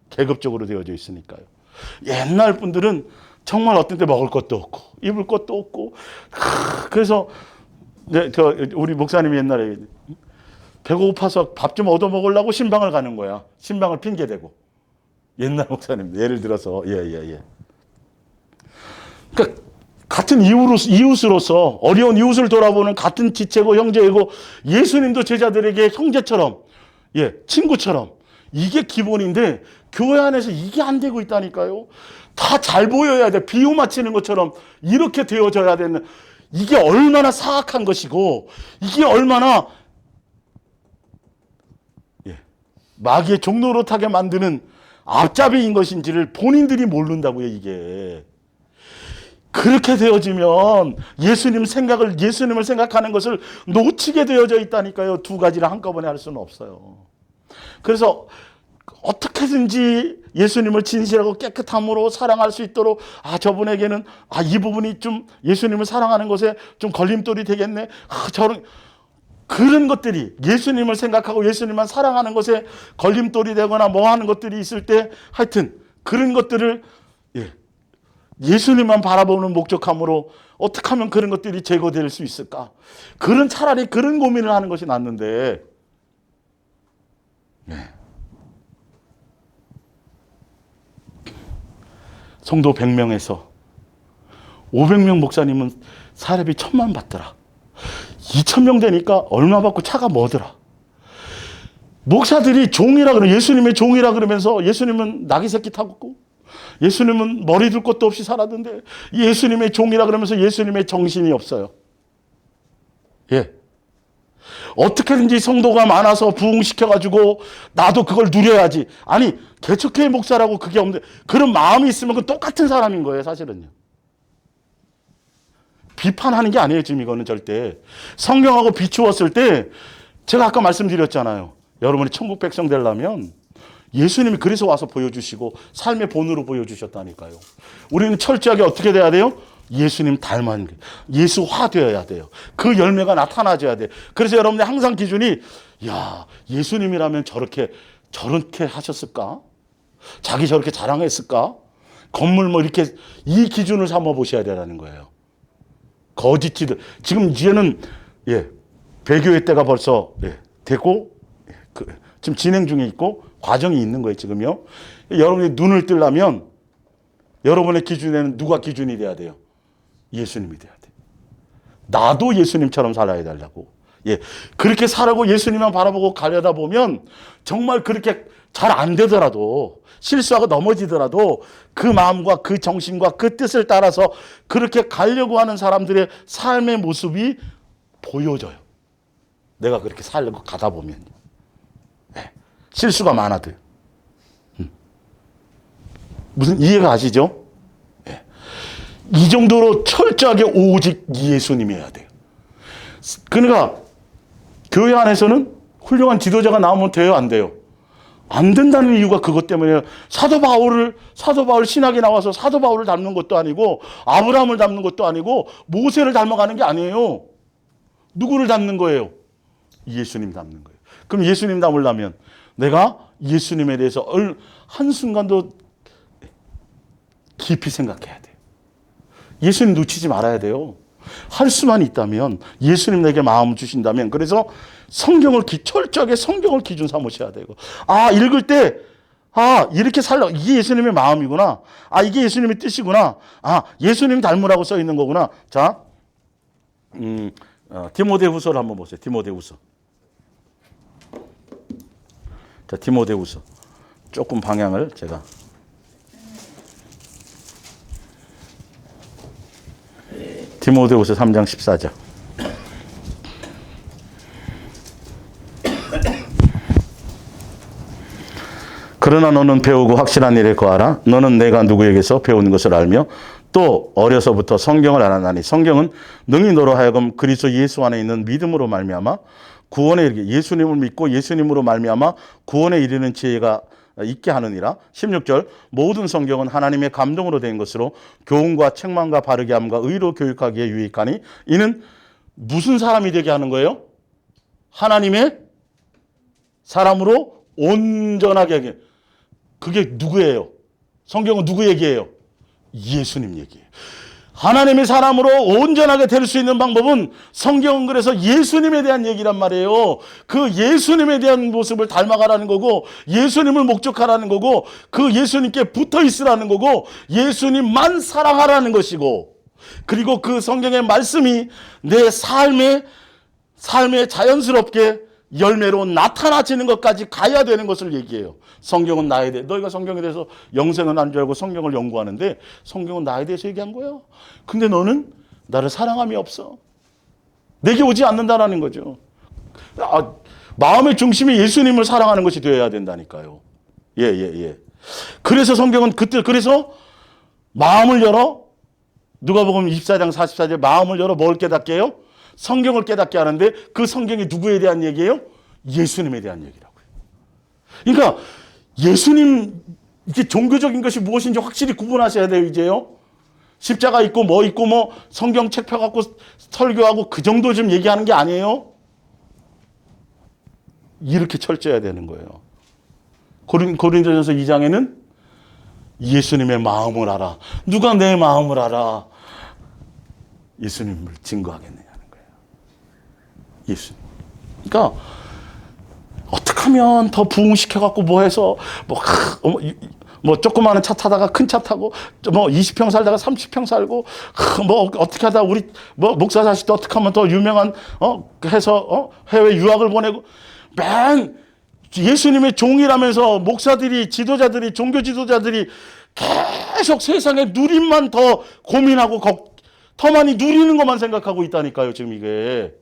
계급적으로 되어져 있으니까요. 옛날 분들은 정말 어떤 때 먹을 것도 없고 입을 것도 없고 그래서 우리 목사님이 옛날에 배고파서 밥 좀 얻어 먹으려고 신방을 가는 거야. 신방을 핑계대고. 옛날 목사님 예를 들어서 그러니까 같은 이웃으로서 어려운 이웃을 돌아보는 같은 지체고 형제이고 예수님도 제자들에게 형제처럼 친구처럼 이게 기본인데 교회 안에서 이게 안 되고 있다니까요. 다 잘 보여야 돼. 비유 맞히는 것처럼 이렇게 되어져야 되는 이게 얼마나 사악한 것이고 이게 얼마나 마귀의 종노릇하게 만드는 앞잡이인 것인지를 본인들이 모른다고요. 이게 그렇게 되어지면 예수님을 생각하는 것을 놓치게 되어져 있다니까요. 두 가지를 한꺼번에 할 수는 없어요. 그래서 어떻게든지 예수님을 진실하고 깨끗함으로 사랑할 수 있도록 저분에게는 이 부분이 좀 예수님을 사랑하는 것에 좀 걸림돌이 되겠네. 저런 그런 것들이 예수님을 생각하고 예수님만 사랑하는 것에 걸림돌이 되거나 뭐 하는 것들이 있을 때 하여튼 그런 것들을 예수님만 바라보는 목적함으로 어떻게 하면 그런 것들이 제거될 수 있을까? 차라리 그런 고민을 하는 것이 낫는데 성도 100명에서 500명 목사님은 사례비 1000만 받더라. 2000명 되니까 얼마 받고 차가 뭐더라. 목사들이 종이라 그러면 예수님의 종이라 그러면서 예수님은 나귀 새끼 타고 예수님은 머리 둘 것도 없이 살았는데 예수님의 종이라 그러면서 예수님의 정신이 없어요. 어떻게든지 성도가 많아서 부흥시켜가지고 나도 그걸 누려야지. 아니 개척교회 목사라고 그게 없는데 그런 마음이 있으면 그건 똑같은 사람인 거예요. 사실은요. 비판하는 게 아니에요. 지금 이거는 절대. 성경하고 비추었을 때 제가 아까 말씀드렸잖아요. 여러분이 천국 백성 되려면 예수님이 그래서 와서 보여주시고 삶의 본으로 보여주셨다니까요. 우리는 철저하게 어떻게 돼야 돼요? 예수님 닮은 예수화 되어야 돼요. 그 열매가 나타나줘야 돼요. 그래서 여러분들 항상 기준이 예수님이라면 저렇게 하셨을까? 자기 저렇게 자랑했을까? 건물 뭐 이렇게 이 기준을 삼아 보셔야 되라는 거예요. 거짓지들 지금 이제는 배교회 때가 벌써 되고 지금 진행 중에 있고 과정이 있는 거예요. 지금요. 여러분이 눈을 뜨려면 여러분의 기준에는 누가 기준이 돼야 돼요? 예수님이 돼야 돼요. 나도 예수님처럼 살아야 되려고. 그렇게 살아고 예수님만 바라보고 가려다 보면 정말 그렇게 잘 안 되더라도 실수하고 넘어지더라도 그 마음과 그 정신과 그 뜻을 따라서 그렇게 가려고 하는 사람들의 삶의 모습이 보여져요. 내가 그렇게 살려고 가다 보면 실수가 많아도요. 무슨 이해가 가시죠? 이 정도로 철저하게 오직 예수님이어야 돼요. 그러니까 교회 안에서는 훌륭한 지도자가 나오면 돼요, 안 돼요? 안 된다는 이유가 그것 때문에요. 사도 바울 신학에 나와서 사도 바울을 닮는 것도 아니고 아브라함을 닮는 것도 아니고 모세를 닮아가는 게 아니에요. 누구를 닮는 거예요? 예수님 닮는 거예요. 그럼 예수님 닮으려면 내가 예수님에 대해서 한순간도 깊이 생각해야 돼요. 예수님 놓치지 말아야 돼요. 할 수만 있다면 예수님 내게 마음을 주신다면 그래서 성경을 철저하게 성경을 기준 삼으셔야 되고 읽을 때 이렇게 살라 이게 예수님의 마음이구나. 이게 예수님의 뜻이구나. 예수님 닮으라고 써 있는 거구나. 자, 디모데후서를 한번 보세요. 디모데후서. 자, 디모데후서. 조금 방향을 제가 디모데후서 3장 14절. 그러나 너는 배우고 확실한 일에 거하라. 너는 내가 누구에게서 배우는 것을 알며 또 어려서부터 성경을 알았나니 성경은 능히 너로 하여금 그리스도 예수 안에 있는 믿음으로 말미암아 구원에 이르게 예수님을 믿고 예수님으로 말미암아 구원에 이르는 지혜가 있게 하느니라. 16절 모든 성경은 하나님의 감동으로 된 것으로 교훈과 책망과 바르게 함과 의로 교육하기에 유익하니 이는 무슨 사람이 되게 하는 거예요? 하나님의 사람으로 온전하게 하게. 그게 누구예요? 성경은 누구 얘기예요? 예수님 얘기예요. 하나님의 사람으로 온전하게 될 수 있는 방법은 성경은 그래서 예수님에 대한 얘기란 말이에요. 그 예수님에 대한 모습을 닮아가라는 거고 예수님을 목적하라는 거고 그 예수님께 붙어 있으라는 거고 예수님만 사랑하라는 것이고 그리고 그 성경의 말씀이 내 삶에 자연스럽게 열매로 나타나지는 것까지 가야 되는 것을 얘기해요. 성경은 나에 대해 너희가 성경에 대해서 영생은 안 줄 알고 성경을 연구하는데 성경은 나에 대해서 얘기한 거야. 근데 너는 나를 사랑함이 없어. 내게 오지 않는다라는 거죠. 마음의 중심이 예수님을 사랑하는 것이 되어야 된다니까요. 그래서 성경은 그래서 마음을 열어 누가복음 24장 44절 마음을 열어 뭘 깨닫게 해요? 성경을 깨닫게 하는데 그 성경이 누구에 대한 얘기예요? 예수님에 대한 얘기라고요. 그러니까 예수님, 이게 종교적인 것이 무엇인지 확실히 구분하셔야 돼요, 이제요. 십자가 있고 뭐 성경책 펴갖고 설교하고 그 정도 좀 얘기하는 게 아니에요. 이렇게 철저해야 되는 거예요. 고린도전서 2장에는 예수님의 마음을 알아. 누가 내 마음을 알아? 예수님을 증거하겠느냐는 거예요. 예수님. 그러니까 어떻게 하면 더 부흥시켜갖고 뭐 해서 뭐 조그마한 차 타다가 큰 차 타고 뭐 20평 살다가 30평 살고 뭐 어떻게 하다 우리 뭐 목사 자식도 어떻게 하면 더 유명한 해서 해외 유학을 보내고 맨 예수님의 종이라면서 목사들이 지도자들이 종교 지도자들이 계속 세상의 누림만 더 고민하고 더 많이 누리는 것만 생각하고 있다니까요. 지금 이게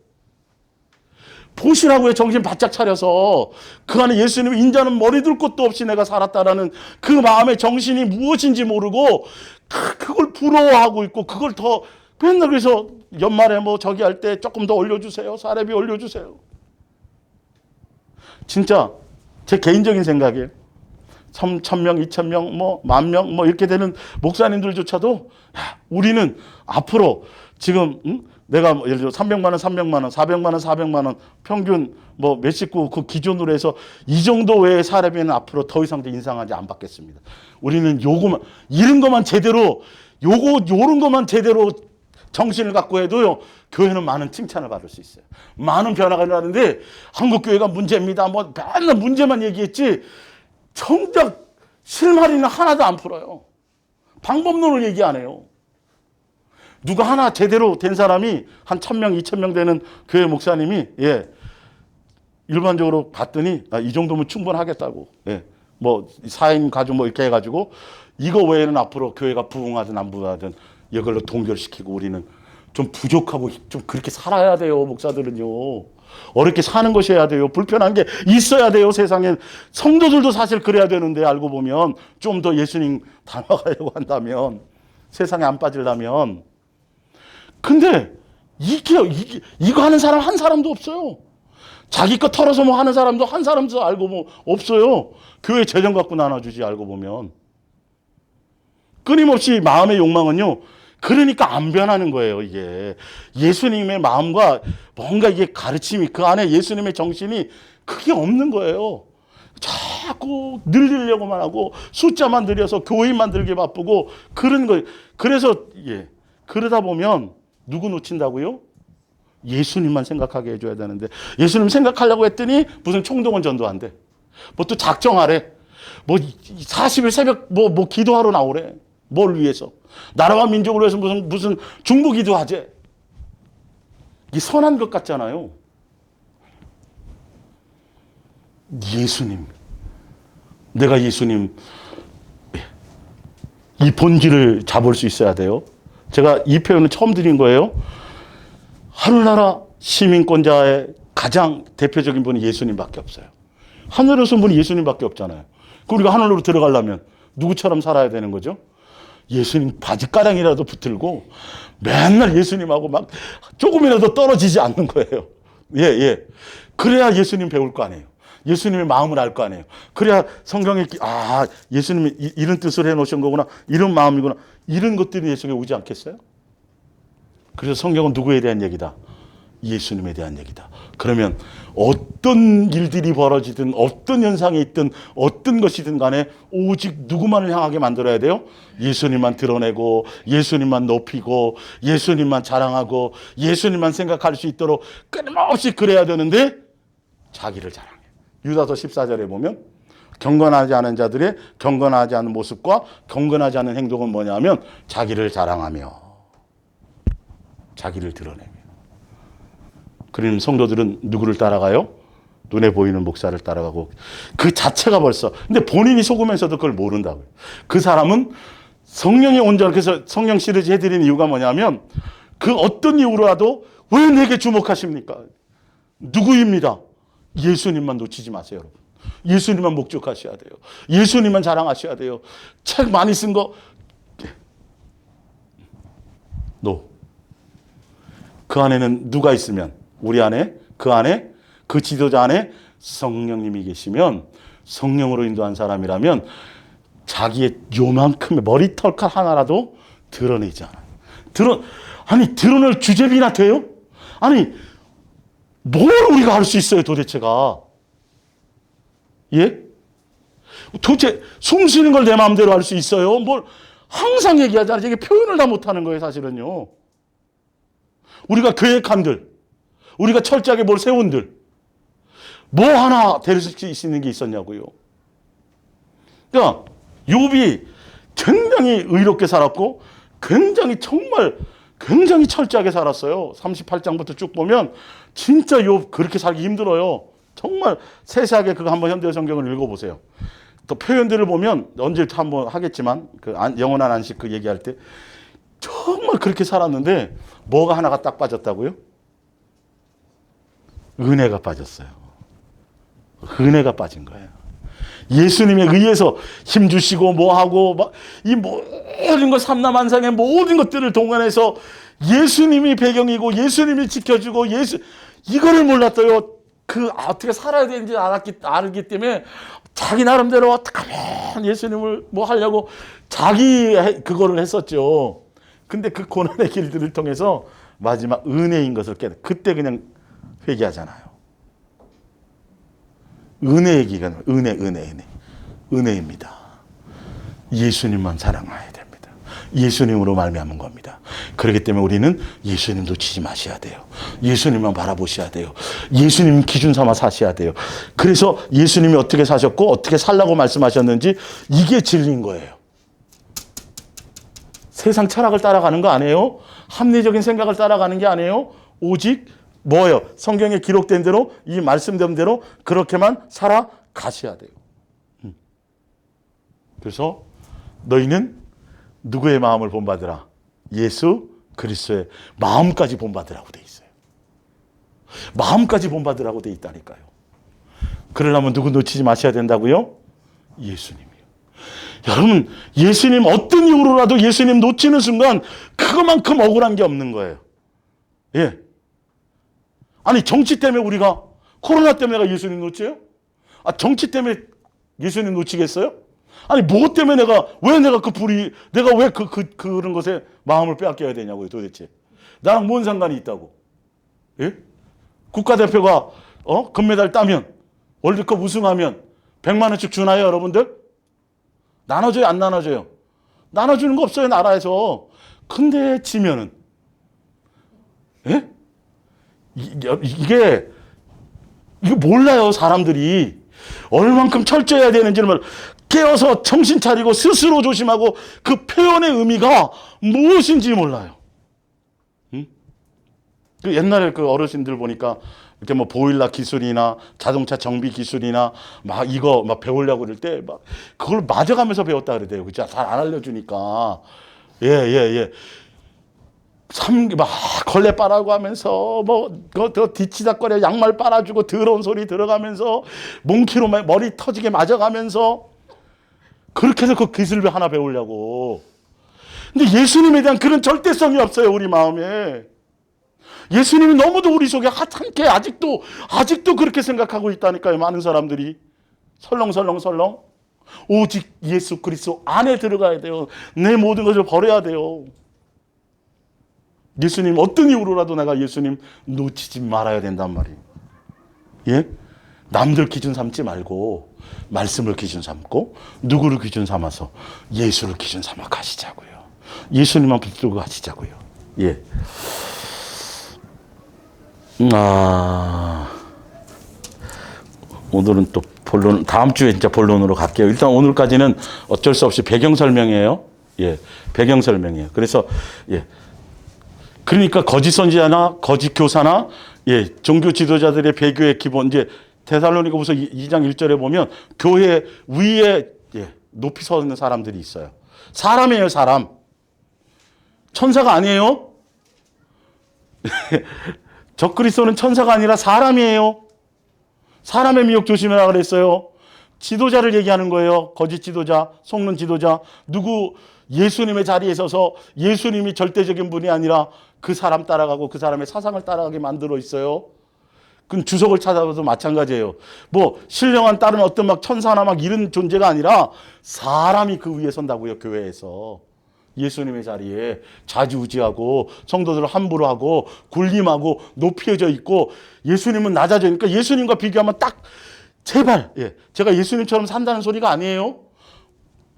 보시라고요. 정신 바짝 차려서 그 안에 예수님 인자는 머리 둘 곳도 없이 내가 살았다라는 그 마음의 정신이 무엇인지 모르고 그걸 부러워하고 있고 그걸 더 맨날 그래서 연말에 뭐 저기 할 때 조금 더 올려주세요. 사례비 올려주세요. 진짜 제 개인적인 생각이에요. 3,000명, 2,000명, 뭐 10,000명 뭐 이렇게 되는 목사님들조차도 우리는 앞으로 지금 내가 예를 들어 300만 원, 300만 원, 400만 원, 400만 원 평균 뭐 몇 식구 그 기준으로 해서 이 정도 외의 사례비는 앞으로 더 이상 인상하지 안 받겠습니다. 우리는 요거만 이런 것만 제대로 요런 것만 제대로 정신을 갖고 해도요. 교회는 많은 칭찬을 받을 수 있어요. 많은 변화가 일어나는데 한국 교회가 문제입니다. 뭐 맨날 문제만 얘기했지 정작 실마리는 하나도 안 풀어요. 방법론을 얘기 안 해요. 누가 하나 제대로 된 사람이 한 1,000명, 2,000명 되는 교회 목사님이 일반적으로 봤더니 이 정도면 충분하겠다고. 뭐 4인 가족 뭐 이렇게 해가지고 이거 외에는 앞으로 교회가 부흥하든 안 부흥하든 이걸로 동결시키고 우리는 좀 부족하고 좀 그렇게 살아야 돼요. 목사들은요. 어렵게 사는 것이 해야 돼요. 불편한 게 있어야 돼요. 세상에. 성도들도 사실 그래야 되는데 알고 보면 좀 더 예수님 닮아가려고 한다면 세상에 안 빠지려면 근데 이거 하는 사람 한 사람도 없어요. 자기 거 털어서 뭐 하는 사람도 한 사람도 알고 뭐 없어요. 교회 재정 갖고 나눠주지 알고 보면. 끊임없이 마음의 욕망은요. 그러니까 안 변하는 거예요, 이게. 예수님의 마음과 뭔가 이게 가르침이 그 안에 예수님의 정신이 크게 없는 거예요. 자꾸 늘리려고만 하고 숫자만 늘려서 교인 만들기 바쁘고 그런 거예요. 그래서 그러다 보면 누구 놓친다고요? 예수님만 생각하게 해줘야 되는데 예수님 생각하려고 했더니 무슨 총동원 전도한대. 뭐 또 작정하래. 뭐 40일 새벽 뭐 기도하러 나오래. 뭘 위해서? 나라와 민족을 위해서 무슨 중보기도 하재. 이게 선한 것 같잖아요. 예수님. 내가 예수님 이 본질을 잡을 수 있어야 돼요. 제가 이 표현을 처음 드린 거예요. 하늘나라 시민권자의 가장 대표적인 분이 예수님밖에 없어요. 하늘에 선 분이 예수님밖에 없잖아요. 우리가 하늘로 들어가려면 누구처럼 살아야 되는 거죠? 예수님 바지가랑이라도 붙들고 맨날 예수님하고 막 조금이라도 떨어지지 않는 거예요. 그래야 예수님 배울 거 아니에요. 예수님의 마음을 알 거 아니에요. 그래야 성경에 예수님이 이런 뜻을 해놓으신 거구나. 이런 마음이구나. 이런 것들이 예수님에 오지 않겠어요? 그래서 성경은 누구에 대한 얘기다? 예수님에 대한 얘기다. 그러면 어떤 일들이 벌어지든 어떤 현상이 있든 어떤 것이든 간에 오직 누구만을 향하게 만들어야 돼요? 예수님만 드러내고 예수님만 높이고 예수님만 자랑하고 예수님만 생각할 수 있도록 끊임없이 그래야 되는데 자기를 자랑해요. 유다서 14절에 보면 경건하지 않은 자들의 경건하지 않은 모습과 경건하지 않은 행동은 뭐냐면 자기를 자랑하며 자기를 드러내며. 그러면 성도들은 누구를 따라가요? 눈에 보이는 목사를 따라가고 그 자체가 벌써 근데 본인이 속으면서도 그걸 모른다고요. 그 사람은 성령의 온전 그래서 성령 시리즈 해드리는 이유가 뭐냐면 그 어떤 이유로라도 왜 내게 주목하십니까? 누구입니다. 예수님만 놓치지 마세요, 여러분. 예수님만 목적하셔야 돼요. 예수님만 자랑하셔야 돼요. 책 많이 쓴 거 그 안에는 누가 있으면 우리 안에 그 지도자 안에 성령님이 계시면 성령으로 인도한 사람이라면 자기의 요만큼의 머리털칼 하나라도 드러내지 않아요. 드러낼 주제비나 돼요? 아니, 뭘 우리가 할 수 있어요, 도대체가? 예? 도대체 숨 쉬는 걸 내 마음대로 할 수 있어요? 뭘 항상 얘기하잖아요. 이게 표현을 다 못하는 거예요, 사실은요. 우리가 계획한들, 우리가 철저하게 뭘 세운들, 뭐 하나 될 수 있는 게 있었냐고요. 그러니까 욥이 굉장히 의롭게 살았고 굉장히 철저하게 살았어요. 38장부터 쭉 보면 진짜 욥 그렇게 살기 힘들어요. 정말 세세하게 그거 한번 현대 성경을 읽어보세요. 또 표현들을 보면 언제 한번 하겠지만 그 영원한 안식 그 얘기할 때 정말 그렇게 살았는데 뭐가 하나가 딱 빠졌다고요? 은혜가 빠졌어요. 은혜가 빠진 거예요. 예수님에 의해서 힘주시고 뭐하고 막 이 모든 것 삼라만상의 모든 것들을 동원해서 예수님이 배경이고 예수님이 지켜주고 이거를 몰랐어요. 어떻게 살아야 되는지 알기 때문에 자기 나름대로 어떻게 하면 예수님을 뭐 하려고 그거를 했었죠. 근데 그 고난의 길들을 통해서 마지막 은혜인 것을 그때 그냥 회개하잖아요. 은혜의 기간, 은혜입니다. 예수님만 사랑해야 됩니다. 예수님으로 말미암은 겁니다. 그렇기 때문에 우리는 예수님 놓치지 마셔야 돼요. 예수님만 바라보셔야 돼요. 예수님 기준 삼아 사셔야 돼요. 그래서 예수님이 어떻게 사셨고 어떻게 살라고 말씀하셨는지 이게 진리인 거예요. 세상 철학을 따라가는 거 아니에요. 합리적인 생각을 따라가는 게 아니에요. 오직 뭐예요? 성경에 기록된 대로 이 말씀된 대로 그렇게만 살아가셔야 돼요. 그래서 너희는 누구의 마음을 본받으라? 예수 그리스도의 마음까지 본받으라고 돼 있어요. 마음까지 본받으라고 돼 있다니까요. 그러려면 누구 놓치지 마셔야 된다고요? 예수님이요. 여러분, 예수님 어떤 이유로라도 예수님 놓치는 순간 그거만큼 억울한 게 없는 거예요. 예. 아니, 정치 때문에 우리가 코로나 때문에 내가 예수님 놓쳐요? 정치 때문에 예수님 놓치겠어요? 아니, 뭐 때문에 내가 왜 그런 것에 마음을 빼앗겨야 되냐고요, 도대체. 나랑 뭔 상관이 있다고. 예? 국가대표가, 금메달 따면, 월드컵 우승하면 100만 원씩 주나요, 여러분들? 나눠줘요, 안 나눠줘요? 나눠주는 거 없어요, 나라에서. 근데 지면은. 예? 이게 몰라요, 사람들이. 얼만큼 철저해야 되는지를 깨어서 정신 차리고 스스로 조심하고 그 표현의 의미가 무엇인지 몰라요. 응? 그 옛날에 그 어르신들 보니까 이렇게 뭐 보일러 기술이나 자동차 정비 기술이나 이거 배우려고 그럴 때 그걸 맞아가면서 배웠다 그러대요. 그죠? 잘 안 알려주니까. 예. 걸레 빨아고 하면서 더 뒤치다거려 양말 빨아주고 더러운 소리 들어가면서 몽키로 머리 터지게 맞아가면서 그렇게 해서 그 기술을 하나 배우려고. 근데 예수님에 대한 그런 절대성이 없어요, 우리 마음에. 예수님이 너무도 우리 속에 함께 아직도 그렇게 생각하고 있다니까요, 많은 사람들이. 설렁. 오직 예수 그리스도 안에 들어가야 돼요. 내 모든 것을 버려야 돼요. 예수님 어떤 이유로라도 내가 예수님 놓치지 말아야 된단 말이에요. 예? 남들 기준 삼지 말고 말씀을 기준 삼고 누구를 기준 삼아서 예수를 기준 삼아 가시자고요. 예수님만 붙들고 가시자고요. 예. 오늘은 또 다음 주에 진짜 본론으로 갈게요. 일단 오늘까지는 어쩔 수 없이 배경 설명이에요. 예. 배경 설명이에요. 그래서 예. 그러니까 거짓 선지자나 거짓 교사나 종교 지도자들의 배교의 기본 이제 데살로니가후서 2장 1절에 보면 교회 위에 높이 서 있는 사람들이 있어요. 사람이에요, 사람. 천사가 아니에요. 적그리스도는 천사가 아니라 사람이에요. 사람의 미혹 조심해라 그랬어요. 지도자를 얘기하는 거예요. 거짓 지도자, 속는 지도자. 누구 예수님의 자리에 서서 예수님이 절대적인 분이 아니라 그 사람 따라가고 그 사람의 사상을 따라가게 만들어 있어요. 그 주석을 찾아봐도 마찬가지예요. 뭐 신령한 딸은 어떤 막 천사나 막 이런 존재가 아니라 사람이 그 위에 선다고요. 교회에서. 예수님의 자리에 좌지우지하고 성도들을 함부로 하고 군림하고 높여져 있고 예수님은 낮아져 있으니까 예수님과 비교하면 딱 제발 제가 예수님처럼 산다는 소리가 아니에요.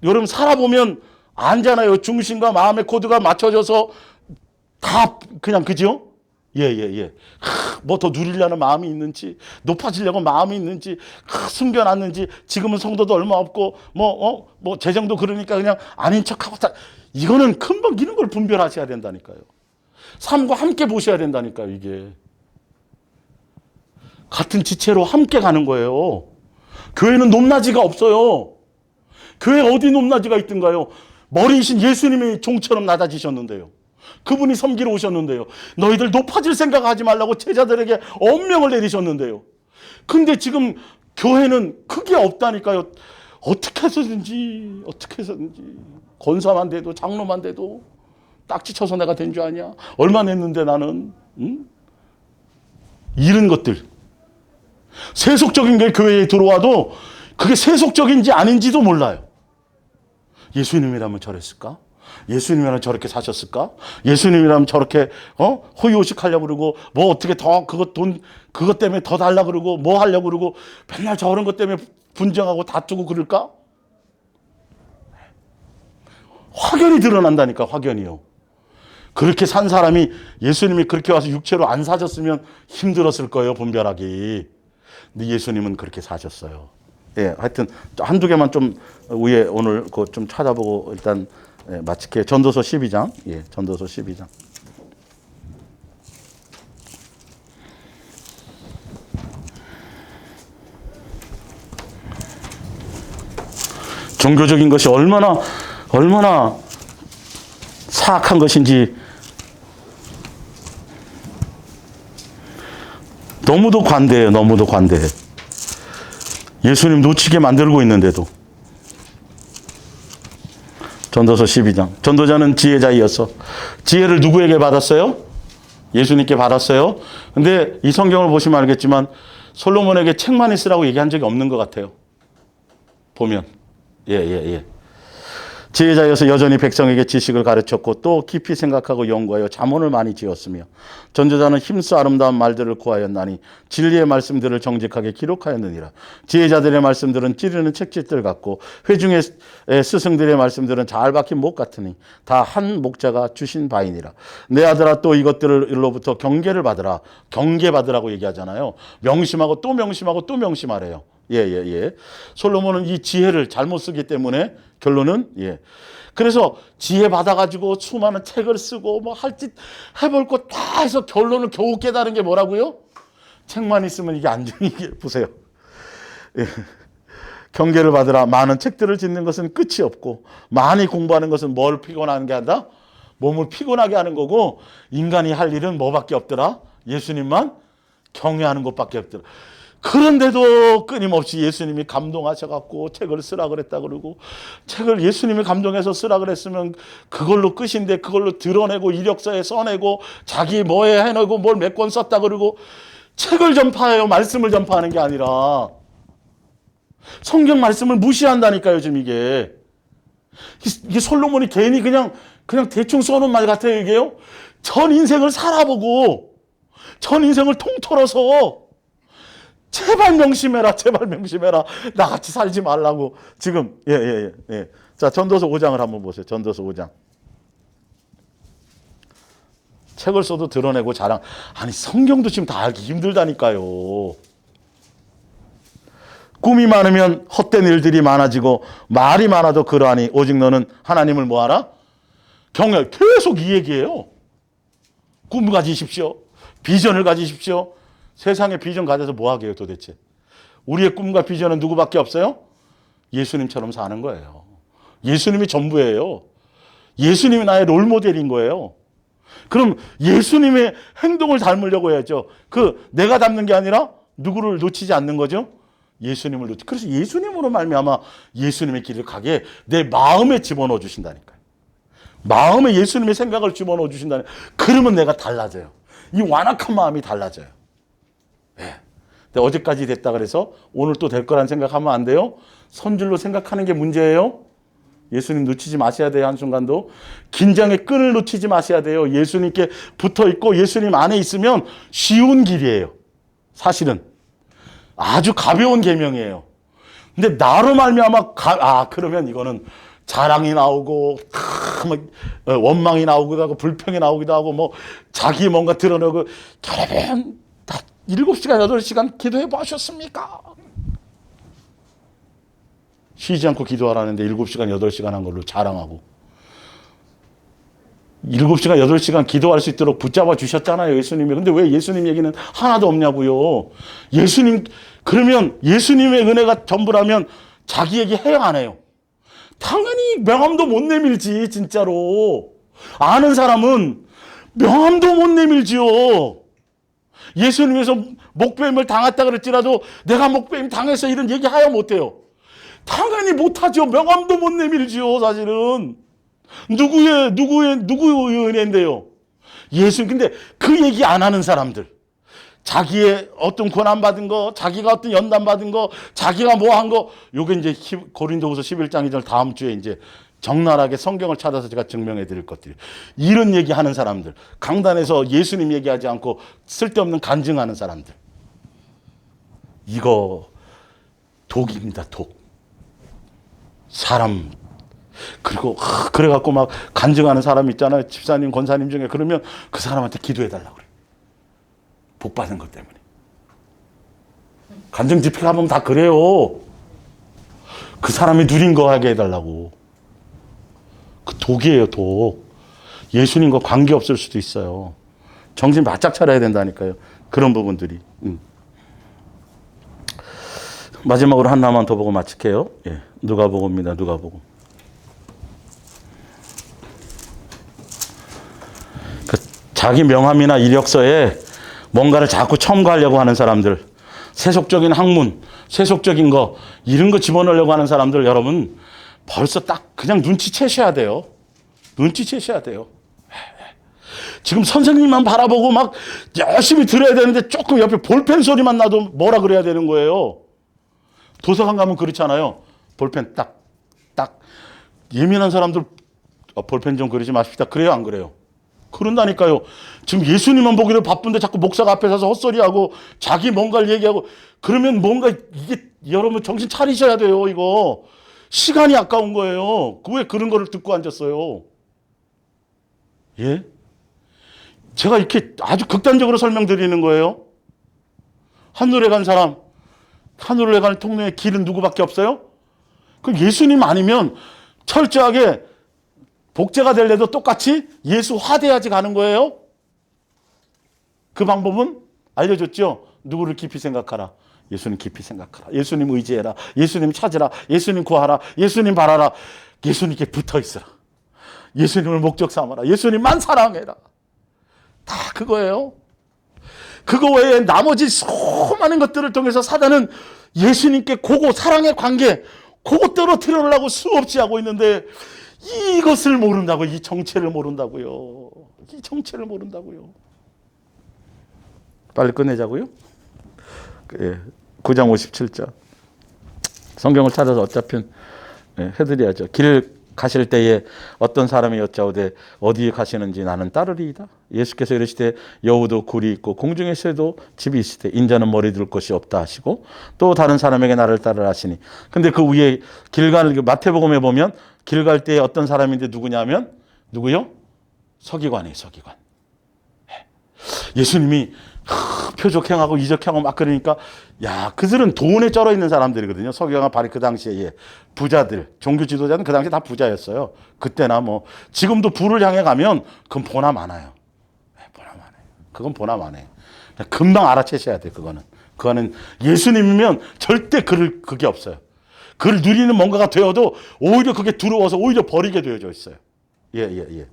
여러분 살아보면 알잖아요. 중심과 마음의 코드가 맞춰져서 다 그냥 그죠? 뭐 더 누리려는 마음이 있는지 높아지려고 마음이 있는지 숨겨놨는지 지금은 성도도 얼마 없고 뭐 재정도 그러니까 그냥 아닌 척하고 이거는 금방 이런 걸 분별하셔야 된다니까요. 삶과 함께 보셔야 된다니까요. 이게 같은 지체로 함께 가는 거예요. 교회는 높낮이가 없어요. 교회 어디 높낮이가 있든가요. 머리이신 예수님이 종처럼 낮아지셨는데요. 그분이 섬기러 오셨는데요. 너희들 높아질 생각하지 말라고 제자들에게 엄명을 내리셨는데요. 근데 지금 교회는 크게 없다니까요. 어떻게 해서든지 권사만 돼도 장로만 돼도 딱지 쳐서 내가 된 줄 아냐. 얼마 냈는데 나는. 이런 것들. 세속적인 게 교회에 들어와도 그게 세속적인지 아닌지도 몰라요. 예수님이라면 저랬을까? 예수님이라면 저렇게 사셨을까? 예수님이라면 저렇게 호의호식하려고 그러고 뭐 어떻게 더 그것 때문에 더 달라 그러고 뭐 하려고 그러고 맨날 저런 것 때문에 분쟁하고 다투고 그럴까? 확연히 드러난다니까. 확연히요. 그렇게 산 사람이 예수님이 그렇게 와서 육체로 안 사셨으면 힘들었을 거예요. 분별하기. 근데 예수님은 그렇게 사셨어요. 하여튼 한두 개만 좀 위에 오늘 그거 좀 찾아보고 일단 마칠게요. 전도서 12장. 전도서 12장. 종교적인 것이 얼마나 사악한 것인지 너무도 관대해요. 너무도 관대해. 예수님 놓치게 만들고 있는데도. 전도서 12장. 전도자는 지혜자이었어. 지혜를 누구에게 받았어요? 예수님께 받았어요. 근데 이 성경을 보시면 알겠지만 솔로몬에게 책만 있으라고 얘기한 적이 없는 것 같아요. 보면. 지혜자여서 여전히 백성에게 지식을 가르쳤고 또 깊이 생각하고 연구하여 잠언을 많이 지었으며 전도자는 힘써 아름다운 말들을 구하였나니 진리의 말씀들을 정직하게 기록하였느니라. 지혜자들의 말씀들은 찌르는 책짓들 같고 회중의 스승들의 말씀들은 잘 박힌 목 같으니 다 한 목자가 주신 바이니라. 내 아들아 또 이것들로부터 경계를 받으라. 경계받으라고 얘기하잖아요. 명심하고 또 명심하고 또 명심하래요. 솔로몬은 이 지혜를 잘못 쓰기 때문에 결론은 그래서 지혜 받아가지고 수많은 책을 쓰고 뭐 할 짓 해볼 거 다 해서 결론을 겨우 깨달은 게 뭐라고요? 책만 있으면 이게 안 이게 보세요. 경계를 받으라. 많은 책들을 짓는 것은 끝이 없고 많이 공부하는 것은 뭘 피곤하게 한다? 몸을 피곤하게 하는 거고 인간이 할 일은 뭐밖에 없더라? 예수님만 경외하는 것밖에 없더라. 그런데도 끊임없이 예수님이 감동하셔갖고 책을 쓰라 그랬다 그러고 책을 예수님이 감동해서 쓰라 그랬으면 그걸로 끝인데 그걸로 드러내고 이력서에 써내고 자기 뭐에 해내고 뭘 몇 권 썼다 그러고 책을 전파해요. 말씀을 전파하는 게 아니라 성경 말씀을 무시한다니까요. 지금 이게 솔로몬이 괜히 그냥 대충 써놓은 말 같아요. 이게요. 전 인생을 살아보고 전 인생을 통틀어서 제발 명심해라. 나같이 살지 말라고. 지금, 자, 전도서 5장을 한번 보세요. 전도서 5장. 책을 써도 드러내고 자랑. 아니, 성경도 지금 다 알기 힘들다니까요. 꿈이 많으면 헛된 일들이 많아지고 말이 많아도 그러하니 오직 너는 하나님을 뭐하라? 경외. 계속 이 얘기예요. 꿈 가지십시오. 비전을 가지십시오. 세상에 비전 가져서 뭐 하게요 도대체. 우리의 꿈과 비전은 누구밖에 없어요? 예수님처럼 사는 거예요. 예수님이 전부예요. 예수님이 나의 롤모델인 거예요. 그럼 예수님의 행동을 닮으려고 해야죠. 내가 닮는 게 아니라 누구를 놓치지 않는 거죠? 예수님을 놓치. 그래서 예수님으로 말미암아 예수님의 길을 가게 내 마음에 집어넣어 주신다니까요. 마음에 예수님의 생각을 집어넣어 주신다니까. 그러면 내가 달라져요. 이 완악한 마음이 달라져요. 근데 어제까지 됐다 그래서 오늘 또 될 거란 생각하면 안 돼요. 선줄로 생각하는 게 문제예요. 예수님 놓치지 마셔야 돼요. 한순간도. 긴장의 끈을 놓치지 마셔야 돼요. 예수님께 붙어 있고 예수님 안에 있으면 쉬운 길이에요. 사실은. 아주 가벼운 계명이에요. 근데 나로 말미암아 그러면 이거는 자랑이 나오고 원망이 나오기도 하고 불평이 나오기도 하고 뭐 자기 뭔가 드러내고 여러분 다 7시간 8시간 기도해 보셨습니까? 쉬지 않고 기도하라는데 7시간 8시간 한 걸로 자랑하고 7시간 8시간 기도할 수 있도록 붙잡아 주셨잖아요, 예수님이. 근데 왜 예수님 얘기는 하나도 없냐고요. 예수님 그러면 예수님의 은혜가 전부라면 자기 얘기 해야 안 해요? 당연히 명함도 못 내밀지. 진짜로 아는 사람은 명함도 못 내밀지요. 예수님에서 목배임을 당했다 그랬지라도 내가 목배임 당해서 이런 얘기 하야 못해요. 당연히 못하죠. 명함도 못 내밀지요. 사실은 누구의 은혜인데요. 근데 그 얘기 안 하는 사람들, 자기의 어떤 고난 받은 거, 자기가 어떤 연단 받은 거, 자기가 뭐 한 거, 요게 이제 고린도후서 11장이절 다음 주에 이제 적나라하게 성경을 찾아서 제가 증명해 드릴 것들이. 이런 얘기 하는 사람들, 강단에서 예수님 얘기하지 않고 쓸데없는 간증하는 사람들. 이거 독입니다, 독. 사람. 그리고 그래갖고 막 간증하는 사람 있잖아요. 집사님, 권사님 중에. 그러면 그 사람한테 기도해 달라고 그래요. 복 받은 것 때문에. 간증 집회 가면 다 그래요. 그 사람이 누린 거 하게 해달라고. 그 독이에요, 독. 예수님과 관계 없을 수도 있어요. 정신 바짝 차려야 된다니까요. 그런 부분들이. 마지막으로 하나만 더 보고 마칠게요. 예, 누가복음입니다. 누가복음. 자기 명함이나 이력서에 뭔가를 자꾸 첨가하려고 하는 사람들, 세속적인 학문, 세속적인 거, 이런 거 집어넣으려고 하는 사람들, 여러분 벌써 딱 그냥 눈치채셔야 돼요. 눈치채셔야 돼요. 지금 선생님만 바라보고 막 열심히 들어야 되는데 조금 옆에 볼펜 소리만 나도 뭐라 그래야 되는 거예요. 도서관 가면 그렇잖아요. 볼펜 딱 예민한 사람들 볼펜 좀 그리지 마십시다. 그래요, 안 그래요? 그런다니까요. 지금 예수님만 보기로 바쁜데 자꾸 목사가 앞에 서서 헛소리하고 자기 뭔가를 얘기하고 그러면 뭔가 이게 여러분 정신 차리셔야 돼요. 이거 시간이 아까운 거예요. 왜 그런 거를 듣고 앉았어요? 예? 제가 이렇게 아주 극단적으로 설명드리는 거예요. 하늘에 간 사람, 하늘에 가는 통로의 길은 누구밖에 없어요? 그 예수님 아니면 철저하게 복제가 될래도 똑같이 예수 화돼야지 가는 거예요. 그 방법은 알려줬죠. 누구를 깊이 생각하라. 예수님 깊이 생각하라. 예수님 의지해라. 예수님 찾으라. 예수님 구하라. 예수님 바라라. 예수님께 붙어 있으라. 예수님을 목적 삼아라. 예수님만 사랑해라. 다 그거예요. 그거 외에 나머지 수많은 것들을 통해서 사단은 예수님께 그거 사랑의 관계 그거 떨어뜨리려고 수없이 하고 있는데 이것을 모른다고. 이 정체를 모른다고요. 이 정체를 모른다고요. 빨리 끝내자고요. 9장 57절. 성경을 찾아서 어차피 해드려야죠. 길 가실 때에 어떤 사람이 여짜오되 어디에 가시는지 나는 따르리이다. 예수께서 이르시되 여우도 굴이 있고 공중의 새도 집이 있으되 인자는 머리 둘 곳이 없다 하시고 또 다른 사람에게 나를 따르라 하시니. 근데 그 위에 마태복음에 보면 길 갈 때에 어떤 사람인데 누구냐면 누구요? 서기관이에요. 서기관. 예수님이 표적행하고 이적행하고 막 그러니까 야 그들은 돈에 쩔어 있는 사람들이거든요. 서기관은 바로 그 당시에 부자들, 종교 지도자는 그 당시에 다 부자였어요. 그때나 뭐 지금도 부를 향해 가면 그건 보나 마나요. 보나 마나요. 그건 보나 마나요. 금방 알아채셔야 돼. 그거는 예수님이면 절대 그게 없어요. 그를 누리는 뭔가가 되어도 오히려 그게 두려워서 오히려 버리게 되어져 있어요. 예.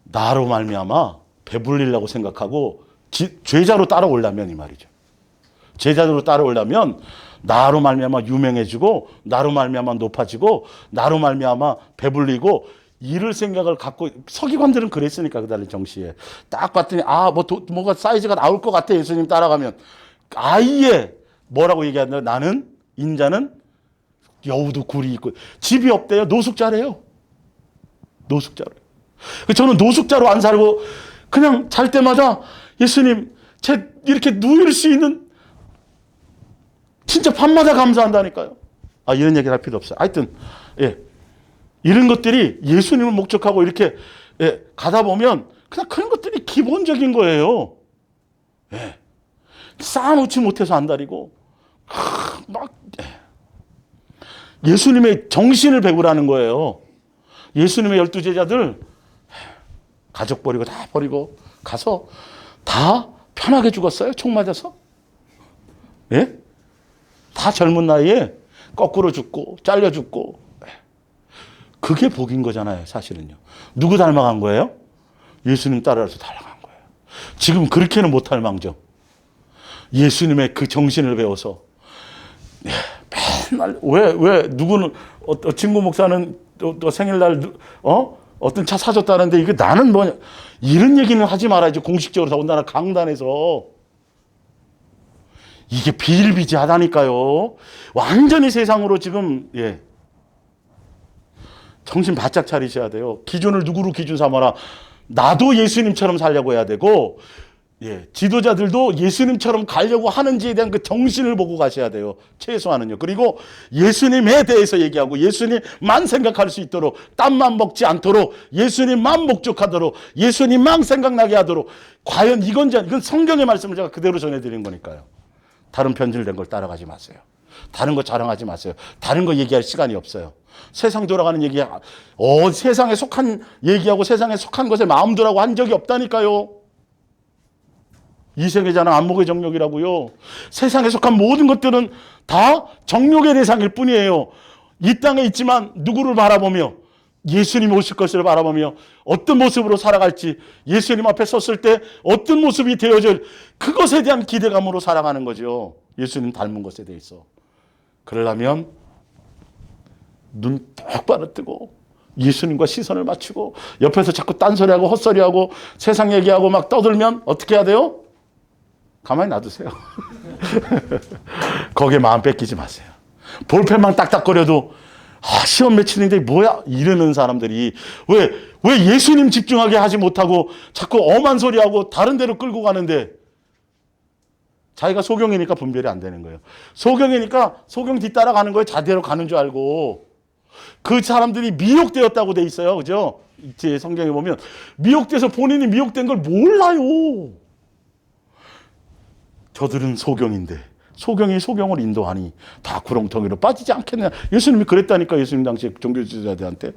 나로 말미암아 배불리려고 생각하고 제자로 따라오려면 이 말이죠. 제자로 따라오려면 나로 말미암아 유명해지고 나로 말미암아 높아지고 나로 말미암아 배불리고 잃을 생각을 갖고, 서기관들은 그랬으니까 그달의 정시에 딱 봤더니 뭐가 사이즈가 나올 것 같아. 예수님 따라가면 아예 뭐라고 얘기하냐, 나는 인자는 여우도 굴이 있고 집이 없대요. 노숙자래요. 노숙자래요. 저는 노숙자로 안 살고 그냥 잘 때마다 예수님 제 이렇게 누일 수 있는, 진짜 밤마다 감사한다니까요. 이런 얘기를 할 필요 없어요. 하여튼 이런 것들이 예수님을 목적하고 이렇게 가다 보면 그냥 그런 것들이 기본적인 거예요. 쌓아놓지 못해서 안달이고 예수님의 정신을 배우라는 거예요. 예수님의 12제자들 가족 버리고 다 버리고 가서 다 편하게 죽었어요. 총 맞아서. 다 젊은 나이에 거꾸로 죽고 잘려 죽고. 그게 복인 거잖아요, 사실은요. 누구 닮아간 거예요? 예수님 따라서 닮아간 거예요. 지금 그렇게는 못할 망정 예수님의 그 정신을 배워서 맨날 왜 누구는 친구 목사는 또 생일날 어떤 차 사줬다는데 이게 나는 뭐냐, 이런 얘기는 하지 말아야지. 공식적으로 더군다나 강단에서. 이게 비일비재하다니까요. 완전히 세상으로 지금 정신 바짝 차리셔야 돼요. 기준을 누구로 기준 삼아라. 나도 예수님처럼 살려고 해야 되고, 지도자들도 예수님처럼 가려고 하는지에 대한 그 정신을 보고 가셔야 돼요. 최소한은요. 그리고 예수님에 대해서 얘기하고 예수님만 생각할 수 있도록, 땀만 먹지 않도록, 예수님만 목적하도록, 예수님만 생각나게 하도록. 과연 이건 성경의 말씀을 제가 그대로 전해드린 거니까요. 다른 편질된 걸 따라가지 마세요. 다른 거 자랑하지 마세요. 다른 거 얘기할 시간이 없어요. 세상 돌아가는 얘기, 세상에 속한 얘기하고 세상에 속한 것에 마음 두라고 한 적이 없다니까요. 이생의 자는 안목의 정욕이라고요. 세상에 속한 모든 것들은 다 정욕의 대상일 뿐이에요. 이 땅에 있지만 누구를 바라보며, 예수님 오실 것을 바라보며 어떤 모습으로 살아갈지, 예수님 앞에 섰을 때 어떤 모습이 되어질, 그것에 대한 기대감으로 살아가는 거죠. 예수님 닮은 것에 대해서. 그러려면 눈 똑바로 뜨고 예수님과 시선을 맞추고, 옆에서 자꾸 딴소리하고 헛소리하고 세상 얘기하고 막 떠들면 어떻게 해야 돼요? 가만히 놔두세요. 거기에 마음 뺏기지 마세요. 볼펜만 딱딱거려도 시험 며칠인데 뭐야? 이러는 사람들이 왜 예수님 집중하게 하지 못하고 자꾸 엄한 소리하고 다른 데로 끌고 가는데, 자기가 소경이니까 분별이 안 되는 거예요. 소경이니까 소경 뒤따라 가는 거예요. 자대로 가는 줄 알고. 그 사람들이 미혹되었다고 돼 있어요. 그죠? 제 성경에 보면 미혹돼서 본인이 미혹된 걸 몰라요. 저들은 소경인데 소경이 소경을 인도하니 다 구렁텅이로 빠지지 않겠냐. 예수님이 그랬다니까. 예수님 당시에 종교지도자들한테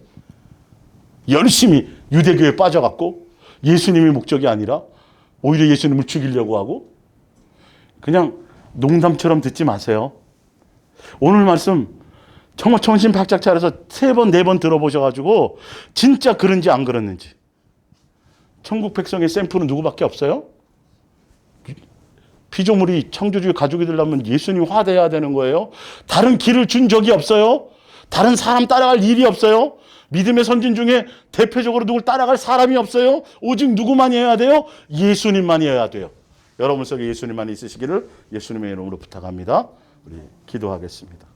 열심히 유대교에 빠져갖고 예수님이 목적이 아니라 오히려 예수님을 죽이려고 하고. 그냥 농담처럼 듣지 마세요. 오늘 말씀 정말 정신 바짝 차려서 3번, 4번 들어보셔가지고 진짜 그런지 안 그랬는지. 천국 백성의 샘플은 누구밖에 없어요? 피조물이 창조주의 가족이 되려면 예수님 화대해야 되는 거예요. 다른 길을 준 적이 없어요. 다른 사람 따라갈 일이 없어요. 믿음의 선진 중에 대표적으로 누굴 따라갈 사람이 없어요. 오직 누구만이 해야 돼요? 예수님만이 해야 돼요. 여러분 속에 예수님만이 있으시기를 예수님의 이름으로 부탁합니다. 우리 기도하겠습니다.